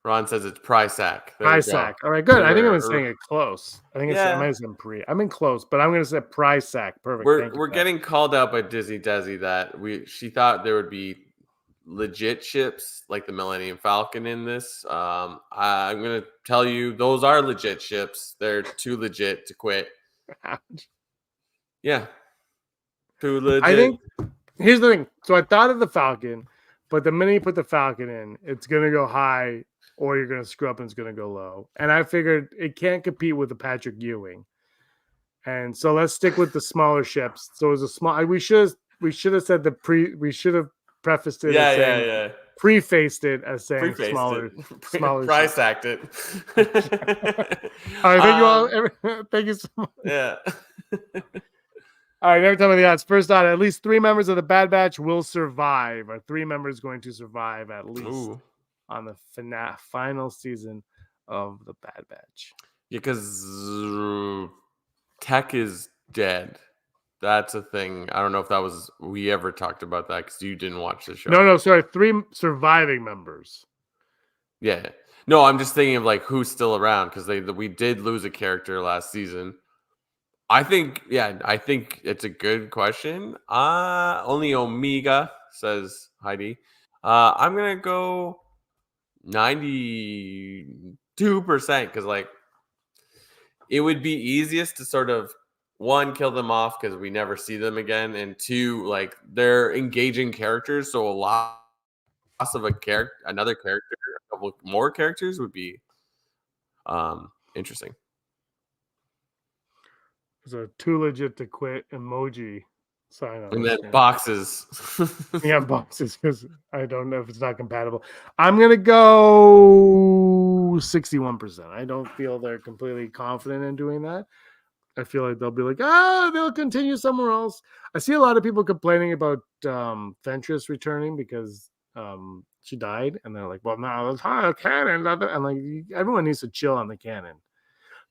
Ron says it's Prysack. Prysack. All right, good. I think I was saying it close. I think I might have said I'm in close, but I'm going to say Prysack. Perfect. We're getting called out by Disney Desi that she thought there would be legit ships like the Millennium Falcon in this. I'm going to tell you those are legit ships. They're too legit to quit. Yeah. Too legit. I think here's the thing. So I thought of the Falcon, but the minute you put the Falcon in, it's going to go high or you're going to screw up and it's going to go low. And I figured it can't compete with the Patrick Ewing. And so let's stick with the smaller ships. So it was a small, we should have said we should have prefaced it as saying, prefaced it as saying smaller price act it. All right, thank you all. Thank you so much. Yeah. All right, every time of the odds. First odd, at least 3 members of the Bad Batch will survive. Are 3 members going to survive at least on the final season of the Bad Batch? Yeah, because Tech is dead. That's a thing. I don't know if we ever talked about that because you didn't watch the show. No, sorry. 3 surviving members. Yeah. No, I'm just thinking of like who's still around because we did lose a character last season. I think it's a good question. Only Omega, says Heidi. I'm gonna go 92% because like it would be easiest to sort of 1, kill them off because we never see them again, and 2, like they're engaging characters, so a loss of another character, a couple more characters would be interesting. There's a too legit to quit emoji sign on. And then boxes. Yeah, boxes, because I don't know if it's not compatible. I'm gonna go 61%. I don't feel they're completely confident in doing that. I feel like they'll be like, they'll continue somewhere else. I see a lot of people complaining about Ventress returning because she died, and they're like, well, no, it's high canon. And like, everyone needs to chill on the canon.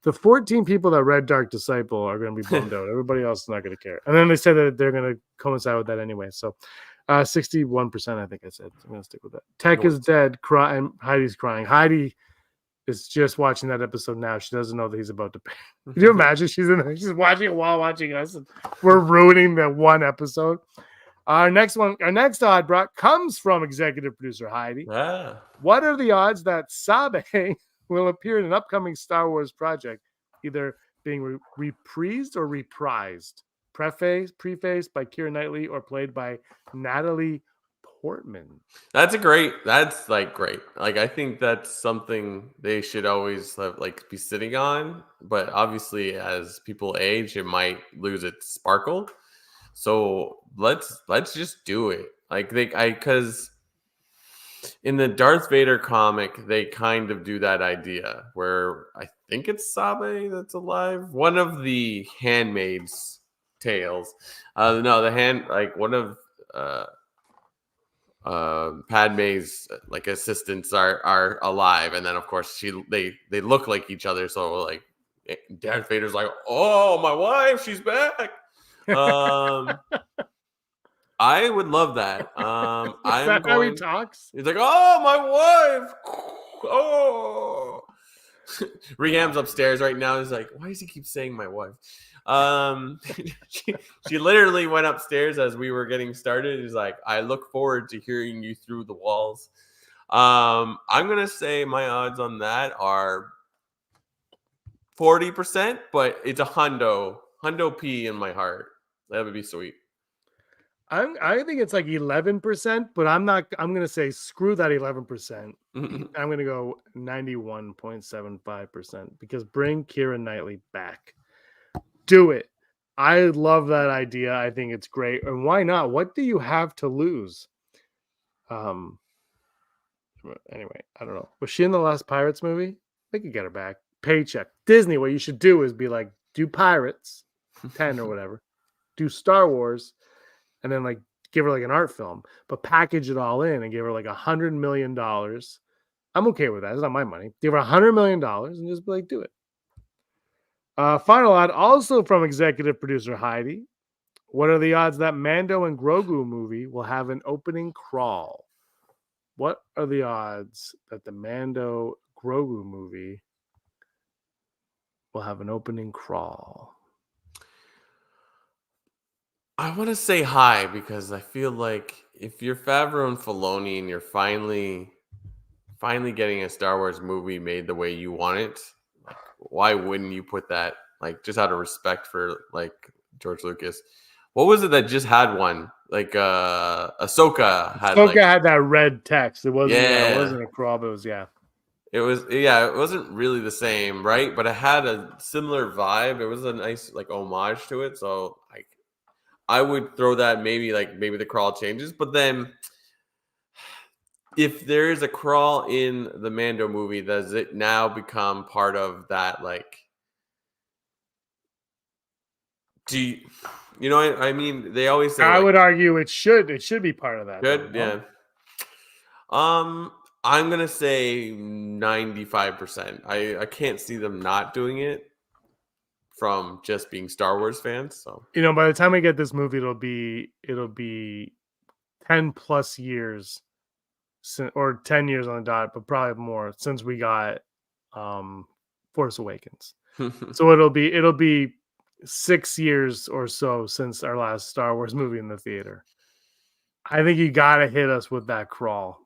The 14 people that read Dark Disciple are going to be bummed out. Everybody else is not going to care. And then they said that they're going to coincide with that anyway. So 61%, I think I said. I'm going to stick with that. Tech is dead. And Heidi's crying. Heidi is just watching that episode now. She doesn't know that he's about to pay. Can you imagine? She's watching it while watching us. And we're ruining the one episode. Our next odd, Brock, comes from executive producer Heidi. What are the odds that Sabe will appear in an upcoming Star Wars project, either being reprised or reprised? Prefaced by Keira Knightley or played by Natalie Portman. That's great. Like, I think that's something they should always have, like, be sitting on. But obviously, as people age, it might lose its sparkle. So let's just do it. Like because in the Darth Vader comic, they kind of do that idea where I think it's Sabe that's alive. One of the handmaid's tales. One of Padme's like assistants are alive, and then of course they look like each other. So like Darth Vader's like, oh, my wife, she's back. I would love that. Is that how he talks? He's like, oh, my wife. Oh. Reham's upstairs right now. He's like, why does he keep saying my wife? She literally went upstairs as we were getting started. He's like, I look forward to hearing you through the walls. I'm gonna say my odds on that are 40%, but it's a hundo P in my heart. That would be sweet. I think it's like 11%, but I'm gonna say screw that 11%. I'm gonna go 91.75% because bring Keira Knightley back. Do it. I love that idea. I think it's great. And why not? What do you have to lose? Anyway, I don't know. Was she in the last Pirates movie? They could get her back. Paycheck. Disney, what you should do is be like, do Pirates 10 or whatever. Do Star Wars, and then like give her like an art film, but package it all in and give her like $100 million. I'm okay with that. It's not my money. Give her $100 million and just be like, do it. Final odd, also from executive producer Heidi. What are the odds that Mando and Grogu movie will have an opening crawl? What are the odds that the Mando Grogu movie will have an opening crawl? I want to say high because I feel like if you're Favreau and Filoni and you're finally getting a Star Wars movie made the way you want it, like, why wouldn't you put that, like, just out of respect for like George Lucas? What was it that just had one? Like Ahsoka had had that red text. It wasn't Yeah. it wasn't a crawl, but it was it wasn't really the same, right? But it had a similar vibe. It was a nice like homage to it. So like I would throw that maybe the crawl changes, but then if there is a crawl in the Mando movie, does it now become part of that? Like, you know? I mean, they always say. I would argue it should be part of that. Good, yeah. I'm gonna say 95%. I can't see them not doing it from just being Star Wars fans. So by the time we get this movie, it'll be 10 plus years, or 10 years on the dot, but probably more since we got Force Awakens. So it'll be 6 years or so since our last Star Wars movie in the theater. I think you gotta hit us with that crawl.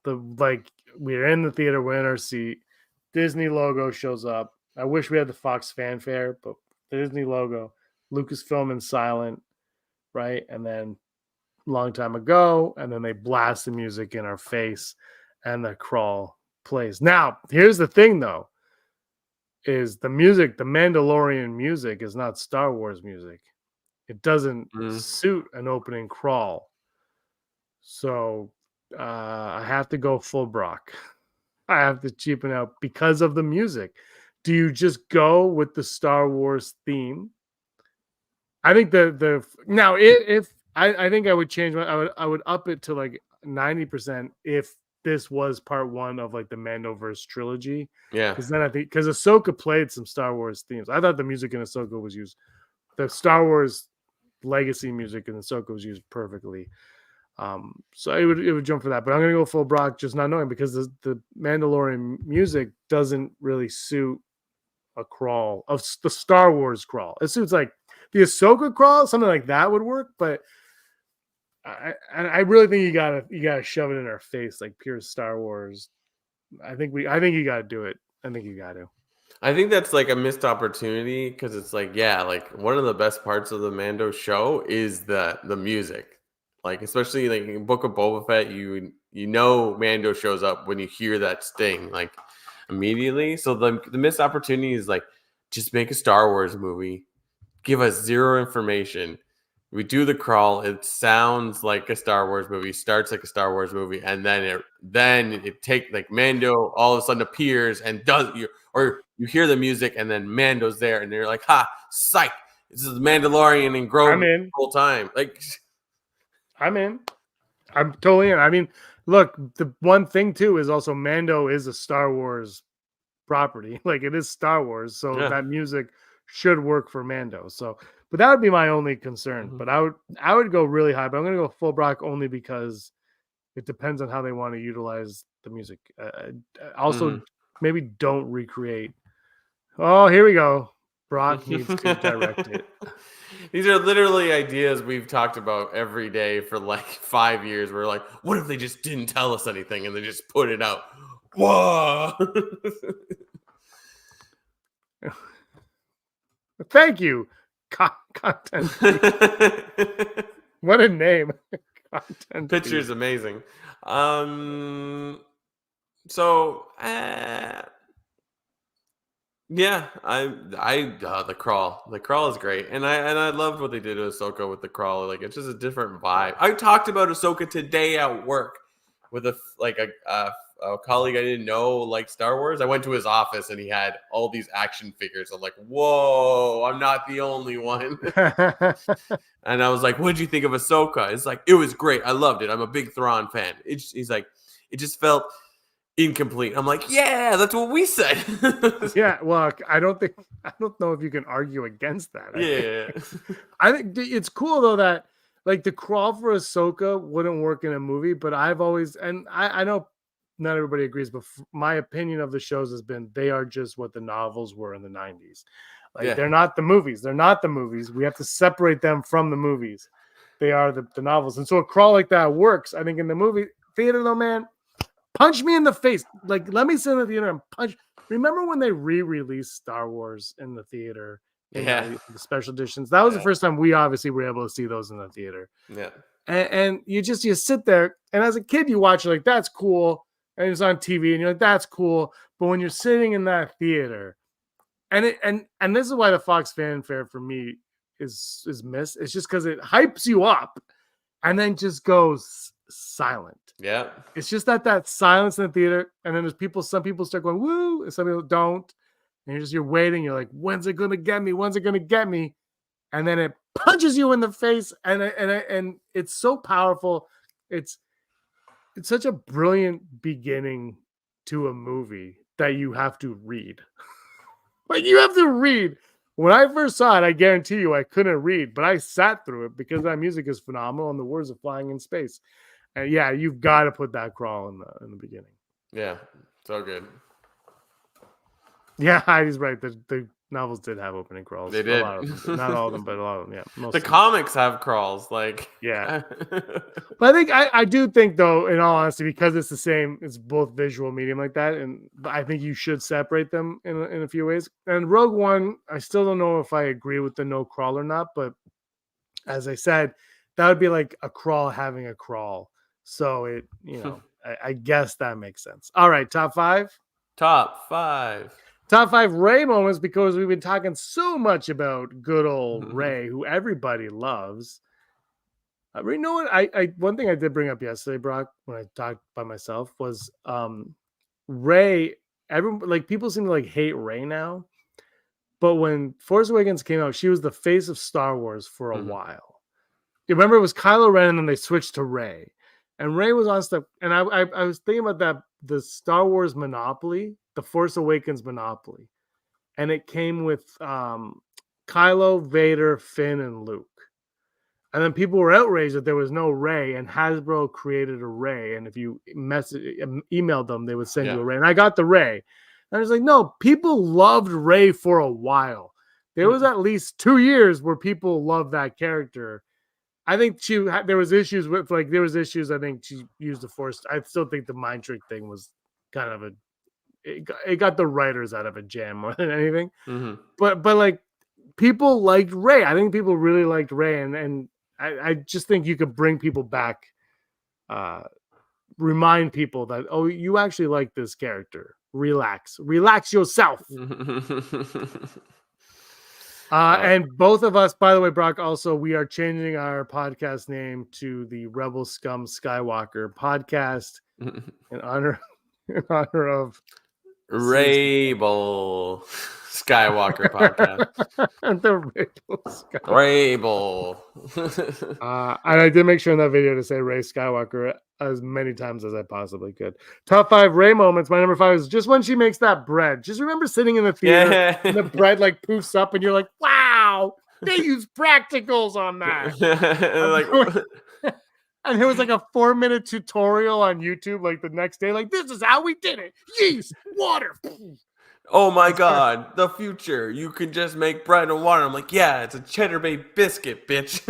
We're in the theater, we're in our seat. Disney logo shows up. I wish we had the Fox fanfare, but the Disney logo, Lucasfilm and silent, right? And then long time ago, and then they blast the music in our face, and the crawl plays. Now, here's the thing, though, is the music, the Mandalorian music, is not Star Wars music. It doesn't suit an opening crawl. So I have to go full Brock. I have to cheapen out because of the music. Do you just go with the Star Wars theme? I think now if I think I would change I would up it to like 90% if this was part one of like the Mandoverse trilogy. yeah, Because then I think because Ahsoka played some Star Wars themes. I thought the music in Ahsoka was used. The Star Wars legacy music in Ahsoka was used perfectly. So it would jump for that, but I'm gonna go full Brock, just not knowing, because the Mandalorian music doesn't really suit a crawl of the Star Wars crawl. It suits like the Ahsoka crawl, something like that would work, but I really think you gotta shove it in our face like pure Star Wars. I think you gotta do it. I think you got to. I think that's like a missed opportunity because it's like, yeah, like one of the best parts of the Mando show is the music. Like, especially like in Book of Boba Fett, you know Mando shows up when you hear that sting, like immediately. So the missed opportunity is like, just make a Star Wars movie, give us zero information. We do the crawl. It sounds like a Star Wars movie, starts like a Star Wars movie, and then it take like Mando all of a sudden appears and you hear the music, and then Mando's there, and you're like, ha, psych! This is Mandalorian and Grogu the whole time. Like, I'm in. I'm totally in. I mean, Look, the one thing too is also Mando is a Star Wars property. Like it is Star Wars, so Yeah. that music should work for Mando. So, but that would be my only concern. Mhm. But I would go really high, but I'm gonna go full Brock only because it depends on how they want to utilize the music. Also, maybe don't recreate. Oh, here we go. Brock needs to direct it. These are literally ideas we've talked about every day for like 5 years. We're like, what if they just didn't tell us anything and they just put it out? Whoa! Thank you. Content. What a name. Content. Picture is amazing. So yeah, the crawl. The crawl is great, and I loved what they did to Ahsoka with the crawl. Like it's just a different vibe. I talked about Ahsoka today at work with a colleague I didn't know like Star Wars. I went to his office and he had all these action figures. I'm like, whoa, I'm not the only one. And I was like, what did you think of Ahsoka? It's like, it was great. I loved it. I'm a big Thrawn fan. He's like, it just felt incomplete. I'm like, yeah, that's what we said. Yeah, well, I don't know if you can argue against that. I think it's cool though that like the crawl for Ahsoka wouldn't work in a movie, but I've always, and I know not everybody agrees, but my opinion of the shows has been they are just what the novels were in the 90s. Like Yeah. they're not the movies. They're not the movies. We have to separate them from the movies. They are the novels. And so a crawl like that works. I think in the movie theater though, man, punch me in the face. Like, let me sit in the theater and punch. Remember when they re-released Star Wars in the theater? Yeah. The special editions. That was the first time we obviously were able to see those in the theater. Yeah. And you sit there, and as a kid, you watch it like, that's cool. And it's on TV, and you're like, that's cool. But when you're sitting in that theater, and this is why the Fox fanfare for me is missed. It's just because it hypes you up and then just goes silent. Yeah. It's just that silence in the theater, and then some people start going woo, and some people don't, and you're waiting. You're like, when's it gonna get me? When's it gonna get me? And then it punches you in the face, and it's so powerful. It's such a brilliant beginning to a movie that you have to read. Like you have to read. When I first saw it, I guarantee you I couldn't read, but I sat through it because that music is phenomenal and the words are flying in space. And yeah, you've got to put that crawl in the beginning. Yeah, so good. Yeah, Heidi's right. The novels did have opening crawls. They did. A lot of them. Not all of them, but a lot of them. Yeah, most The of them. comics have crawls, like Yeah. But I think I do think though, in all honesty, because it's the same, it's both visual medium like that, and I think you should separate them in a few ways. And Rogue One, I still don't know if I agree with the no crawl or not, but as I said, that would be like a crawl having a crawl. So it, I guess that makes sense. All right, top five. Top five Ray moments, because we've been talking so much about good old Ray, who everybody loves. You know what? I one thing I did bring up yesterday, Brock, when I talked by myself was Ray. People seem to hate Ray now, but when Force Awakens came out, she was the face of Star Wars for a while. You remember it was Kylo Ren, and then they switched to Ray, and Ray was on stuff. And I was thinking about the Star Wars monopoly, the Force Awakens monopoly, and it came with Kylo, Vader, Finn, and Luke. And then people were outraged that there was no Ray, and Hasbro created a Ray. And if you emailed them, they would send you a Ray. And I got the Ray. And I was like, no, people loved Ray for a while. There was at least 2 years where people loved that character. I think there was issues with I think she used the Force. I still think the mind trick thing was kind of it got the writers out of a jam more than anything. But like people liked Ray. I think people really liked Ray, and I just think you could bring people back, remind people that, oh, you actually like this character. Relax yourself. And both of us, by the way, Brock, also, we are changing our podcast name to the Rebel Scum Skywalker podcast in honor of Rabel Skywalker podcast. The Rabel Skywalker. Rabel. And I did make sure in that video to say Ray Skywalker as many times as I possibly could. Top 5 Ray moments. My number 5 is just when she makes that bread. Just remember sitting in the theater and the bread like poofs up and you're like, wow, they use practicals on that. And there was like a 4-minute tutorial on YouTube like the next day. Like, this is how we did it. Yeast, water. Oh my God, the future. You can just make bread and water. I'm like, yeah, it's a cheddar bay biscuit, bitch.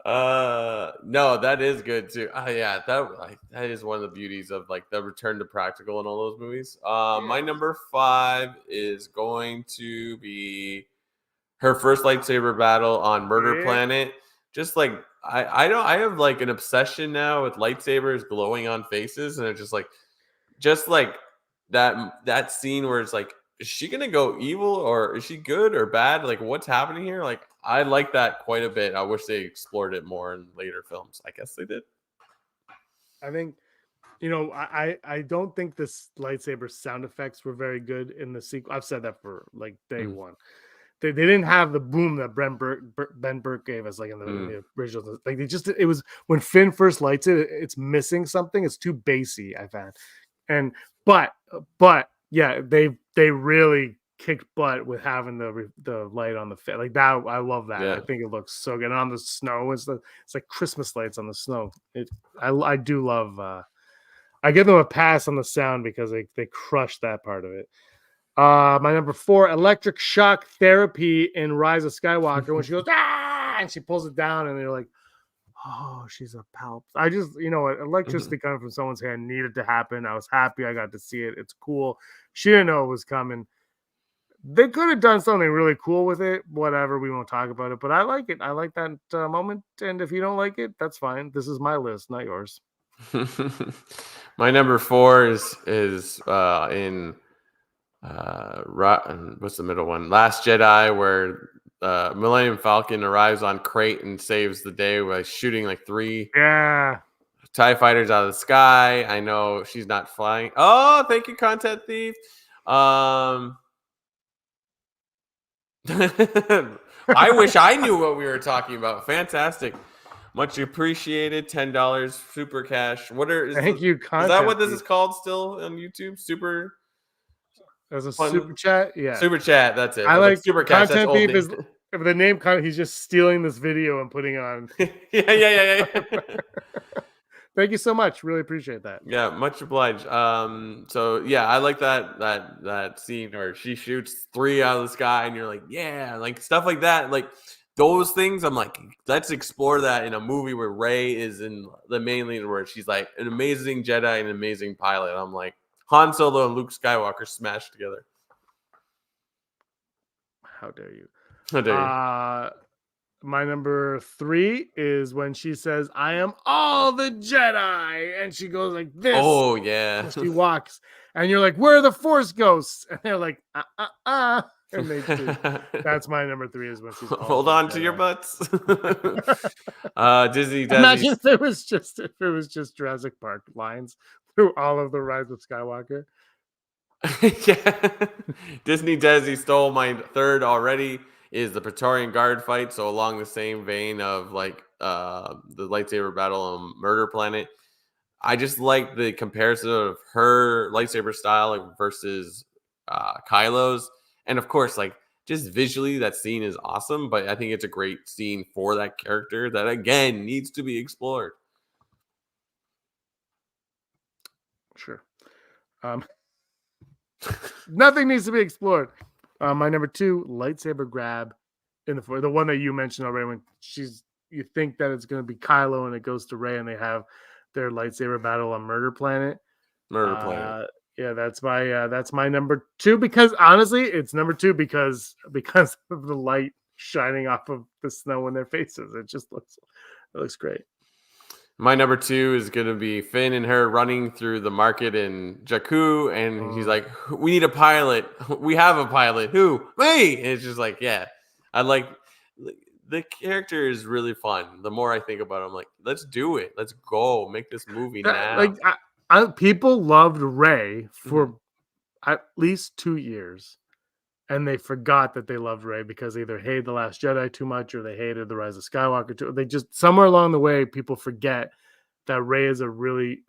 No, that is good too. Yeah, that is one of the beauties of like the return to practical in all those movies. My number 5 is going to be her first lightsaber battle on Murder Planet. Just like I have like an obsession now with lightsabers glowing on faces, and it's just like that scene where it's like, is she gonna go evil or is she good or bad? Like, what's happening here? Like, I like that quite a bit. I wish they explored it more in later films. I guess they did. I think, I don't think this lightsaber sound effects were very good in the sequel. I've said that for like day one. They didn't have the boom that Ben Burke gave us like in the original. Like it was when Finn first lights it, it's missing something. It's too bassy, I found. And but yeah, they really kicked butt with having the light on the fit like that. I love that. Yeah. I think it looks so good. And on the snow, it's like Christmas lights on the snow. I do love. I give them a pass on the sound because they crushed that part of it. My number 4, electric shock therapy in Rise of Skywalker when she goes and she pulls it down and they're like, oh, she's a palp. I just, electricity coming from someone's hand needed to happen. I was happy I got to see it. It's cool. She didn't know it was coming. They could have done something really cool with it. Whatever, we won't talk about it. But I like it. I like that moment. And if you don't like it, that's fine. This is my list, not yours. My number 4 is in what's the middle one? Last Jedi, where Millennium Falcon arrives on Crate and saves the day by shooting like 3 TIE fighters out of the sky. I know she's not flying. Oh, thank you, Content Thief. I wish I knew what we were talking about. Fantastic. Much appreciated. $10 super cash. Thank you, Content. Is that what this is called still on YouTube? Super. As a super chat, yeah. Super chat, that's it. I like super cash. Content Thief is the name. He's just stealing this video and putting it on. yeah. Thank you so much. Really appreciate that. Yeah, much obliged. So yeah, I like that scene where she shoots 3 out of the sky, and you're like, yeah, like stuff like that, like those things. I'm like, let's explore that in a movie where Rey is in the main lead, where she's like an amazing Jedi and an amazing pilot. I'm like, Han Solo and Luke Skywalker smashed together. How dare you? How dare you? My number 3 is when she says, I am all the Jedi. And she goes like this. Oh, yeah. And she walks. And you're like, where are the Force ghosts? And they're like, And they do. That's my number 3 is when she's hold on to your butts. Disney. Imagine if it was just Jurassic Park lines through all of the Rise of Skywalker. Yeah. Disney Desi stole my 3rd already. Is the Praetorian Guard fight. So along the same vein of like the lightsaber battle on Murder Planet. I just like the comparison of her lightsaber style versus Kylo's. And of course, like just visually that scene is awesome. But I think it's a great scene for that character that again needs to be explored. Sure. Nothing needs to be explored. My number 2, lightsaber grab in the one that you mentioned already. When you think that it's going to be Kylo and it goes to Rey and they have their lightsaber battle on Murder Planet. Yeah, that's my number 2 because honestly, it's number 2 because of the light shining off of the snow in their faces. It looks great. My number 2 is going to be Finn and her running through the market in Jakku. And he's like, we need a pilot. We have a pilot. Who? Me. And it's just like, yeah, I like the character is really fun. The more I think about it, I'm like, let's do it. Let's go make this movie now. Like people loved Rey for at least 2 years, and they forgot that they loved Rey because they either hated The Last Jedi too much or they hated The Rise of Skywalker too. They just somewhere along the way, people forget that Rey is a really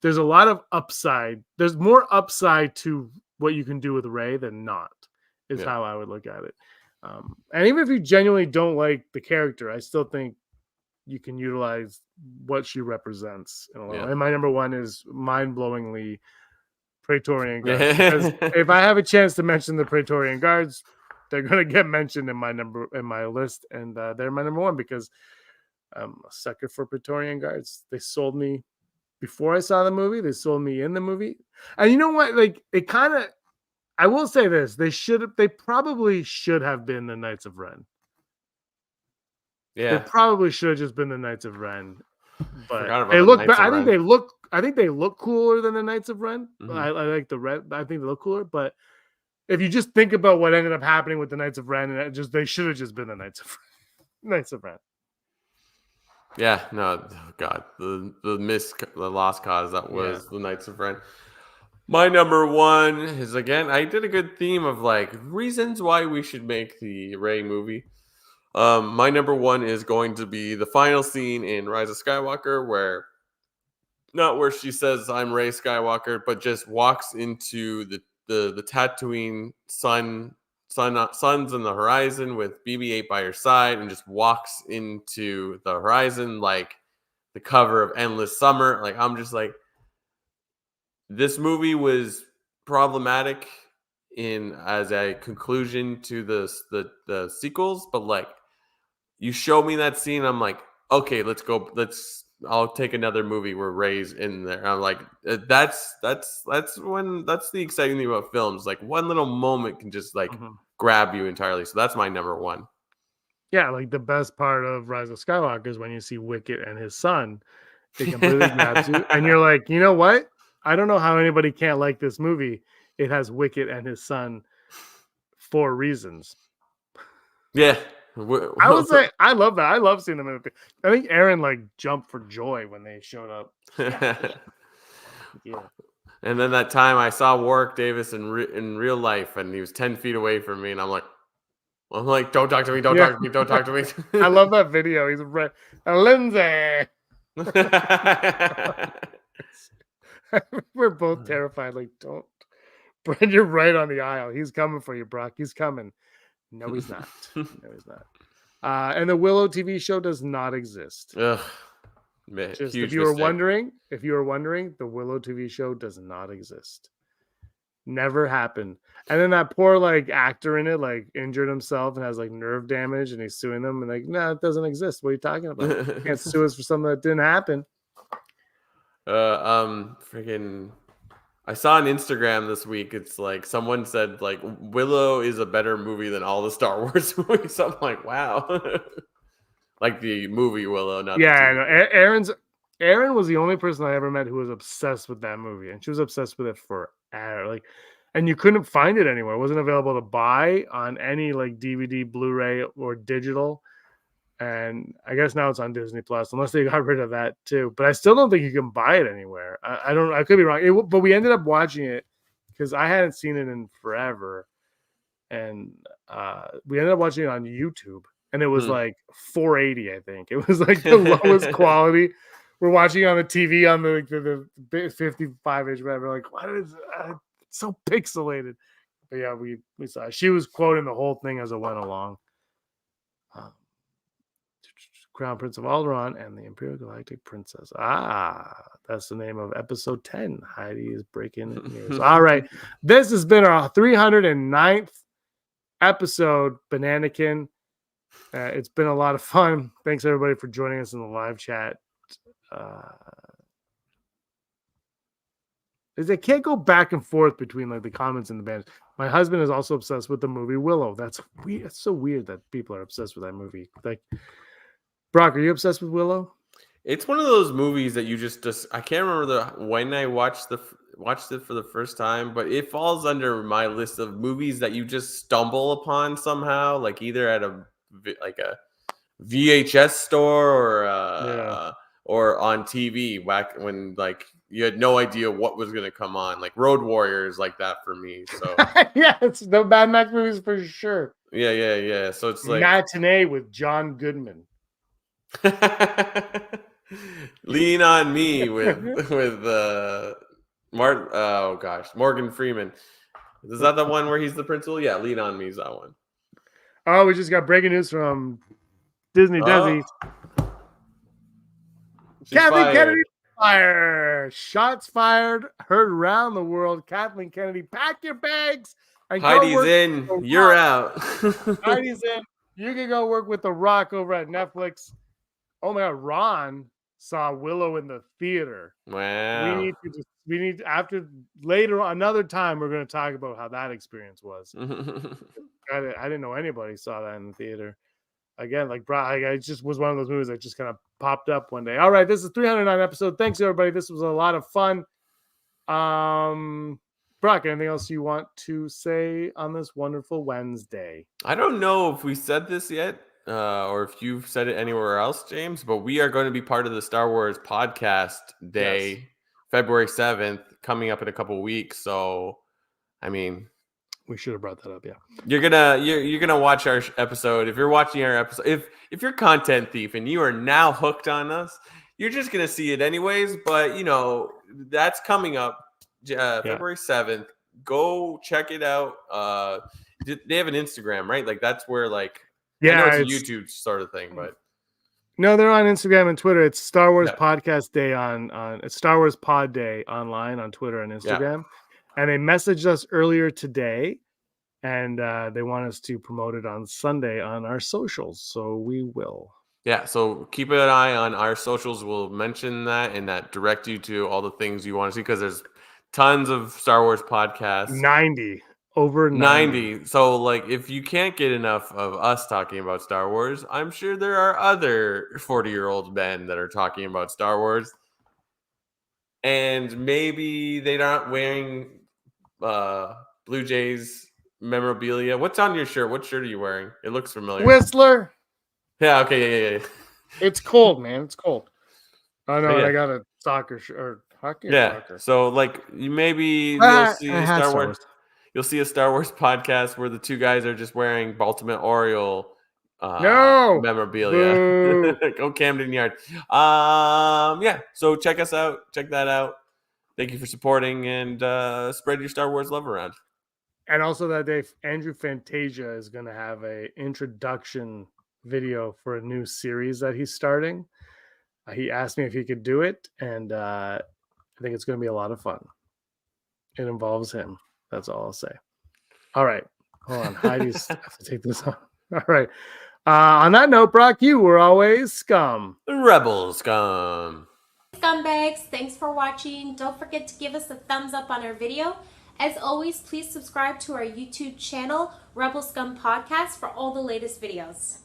there's a lot of upside. There's more upside to what you can do with Rey than not, is how I would look at it. And even if you genuinely don't like the character, I still think you can utilize what she represents. And my number one is mind-blowingly Praetorian Guards. Because if I have a chance to mention the Praetorian Guards, they're going to get mentioned in my list, and they're my number one because I'm a sucker for Praetorian Guards. They sold me before I saw the movie. They sold me in the movie, and you know what? Like it kind of. I will say this: they probably should have been the Knights of Ren. Yeah, they probably should have just been the Knights of Ren. But they look. I think they look cooler than the Knights of Ren. Mm-hmm. I like the red. I think they look cooler. But if you just think about what ended up happening with the Knights of Ren, and they should have just been the Knights of Ren. Yeah, no, God, the lost cause that was the Knights of Ren. My number one is, again, I did a good theme of like reasons why we should make the Rey movie. My number one is going to be the final scene in Rise of Skywalker, where she says I'm Rey Skywalker, but just walks into the Tatooine suns in the horizon with BB-8 by her side, and just walks into the horizon like the cover of Endless Summer. Like, I'm just like, this movie was problematic as a conclusion to the sequels, but like, you show me that scene, I'm like, okay, let's go. I'll take another movie where Rey's in there. I'm like, that's the exciting thing about films. Like, one little moment can just like grab you entirely. So that's my number one. Yeah, like the best part of Rise of Skywalker is when you see Wicket and his son. It completely grabs you, and you're like, you know what? I don't know how anybody can't like this movie. It has Wicket and his son for reasons. Yeah. I would say I love that. I love seeing them in the. I think Aaron like jumped for joy when they showed up. Yeah. And then that time I saw Warwick Davis in real life, and he was 10 feet away from me, and I'm like, don't talk to me, don't talk to me, don't talk to me. I love that video. He's Lindsay. We're both terrified. Like, don't, Brent, you're right on the aisle. He's coming for you, Brock. He's coming. No, he's not. No, he's not. And the Willow TV show does not exist. Ugh, man, just if you were wondering, the Willow TV show does not exist. Never happened. And then that poor like actor in it like injured himself and has like nerve damage, and he's suing them, and like, no, it doesn't exist. What are you talking about? You can't sue us for something that didn't happen. Freaking. I saw on Instagram this week, it's like someone said like Willow is a better movie than all the Star Wars movies. I'm like, wow. Like the movie Willow, not yeah, I know. Aaron was the only person I ever met who was obsessed with that movie, and she was obsessed with it forever. Like, and you couldn't find it anywhere. It wasn't available to buy on any like DVD, Blu-ray, or digital. And I guess now it's on Disney Plus, unless they got rid of that too. But I still don't think you can buy it anywhere. I don't. I could be wrong. But we ended up watching it because I hadn't seen it in forever, and we ended up watching it on YouTube. And it was like 480, I think. It was like the lowest quality. We're watching it on the TV on the 55-inch, whatever. Like, why is it's so pixelated? But yeah, we saw it. She was quoting the whole thing as it went along. Crown Prince of Alderaan and the Imperial Galactic Princess. That's the name of episode 10. Heidi is breaking news. All right. This has been our 309th episode, Bananakin. It's been a lot of fun. Thanks, everybody, for joining us in the live chat. I can't go back and forth between like the comments and the bands. My husband is also obsessed with the movie Willow. That's weird. It's so weird that people are obsessed with that movie. Like, Brock, are you obsessed with Willow? It's one of those movies that you just I can't remember when I watched it for the first time, but it falls under my list of movies that you just stumble upon somehow, like either at a VHS store or on TV back when like you had no idea what was going to come on, like Road Warriors, like that for me. So Yeah, it's the Mad Max movies for sure. yeah. So it's like Matinee with John Goodman. Lean on Me with Martin. Oh gosh, Morgan Freeman. Is that the one where he's the principal? Yeah, Lean on Me is that one. Oh, we just got breaking news from Disney. Desi. Kathleen Kennedy fired. Shots fired. Heard around the world. Kathleen Kennedy, pack your bags and Heidi's go work. in. You're out. Heidi's in. You can go work with The Rock over at Netflix. Oh my God, Ron saw Willow in the theater. Wow. We need after later another time we're going to talk about how that experience was. I didn't know anybody saw that in the theater. Again, like it just was one of those movies that just kind of popped up one day. All right, this is 309 episode. Thanks everybody. This was a lot of fun. Brock, anything else you want to say on this wonderful Wednesday? I don't know if we said this yet, or if you've said it anywhere else, James, but we are going to be part of the Star Wars podcast day, yes. February 7th, coming up in a couple weeks. So, I mean, we should have brought that up. Yeah, you're gonna watch our episode. If you're watching our episode, if you're a content thief and you are now hooked on us, you're just gonna see it anyways. But you know that's coming up February 7th. Go check it out. They have an Instagram, right? Like that's where like I know it's a YouTube sort of thing, but no, they're on Instagram and Twitter. It's Star Wars Podcast Day on it's Star Wars Pod Day online on Twitter and Instagram. Yeah. And they messaged us earlier today, and they want us to promote it on Sunday on our socials. So we will. Yeah, so keep an eye on our socials. We'll mention that and that direct you to all the things you want to see because there's tons of Star Wars podcasts. 90. Over 90. So, like, if you can't get enough of us talking about Star Wars, I'm sure there are other 40-year-old men that are talking about Star Wars. And maybe they're not wearing Blue Jays memorabilia. What's on your shirt? What shirt are you wearing? It looks familiar. Whistler. Yeah, okay, yeah. It's cold, man. It's cold. I know. Yeah. I got a soccer shirt or hockey. Yeah. Soccer. So, like, you'll see a Star Wars. You'll see a Star Wars podcast where the two guys are just wearing Baltimore Oriole memorabilia. Go Camden Yard. Yeah. So check us out. Check that out. Thank you for supporting and spread your Star Wars love around. And also that day, Andrew Fantasia is going to have a introduction video for a new series that he's starting. He asked me if he could do it, and I think it's going to be a lot of fun. It involves him. That's all I'll say. All right. Hold on. Heidi's I have to take this off. All right. On that note, Brock, you were always scum. Rebel scum. Scumbags, thanks for watching. Don't forget to give us a thumbs up on our video. As always, please subscribe to our YouTube channel, Rebel Scum Podcast, for all the latest videos.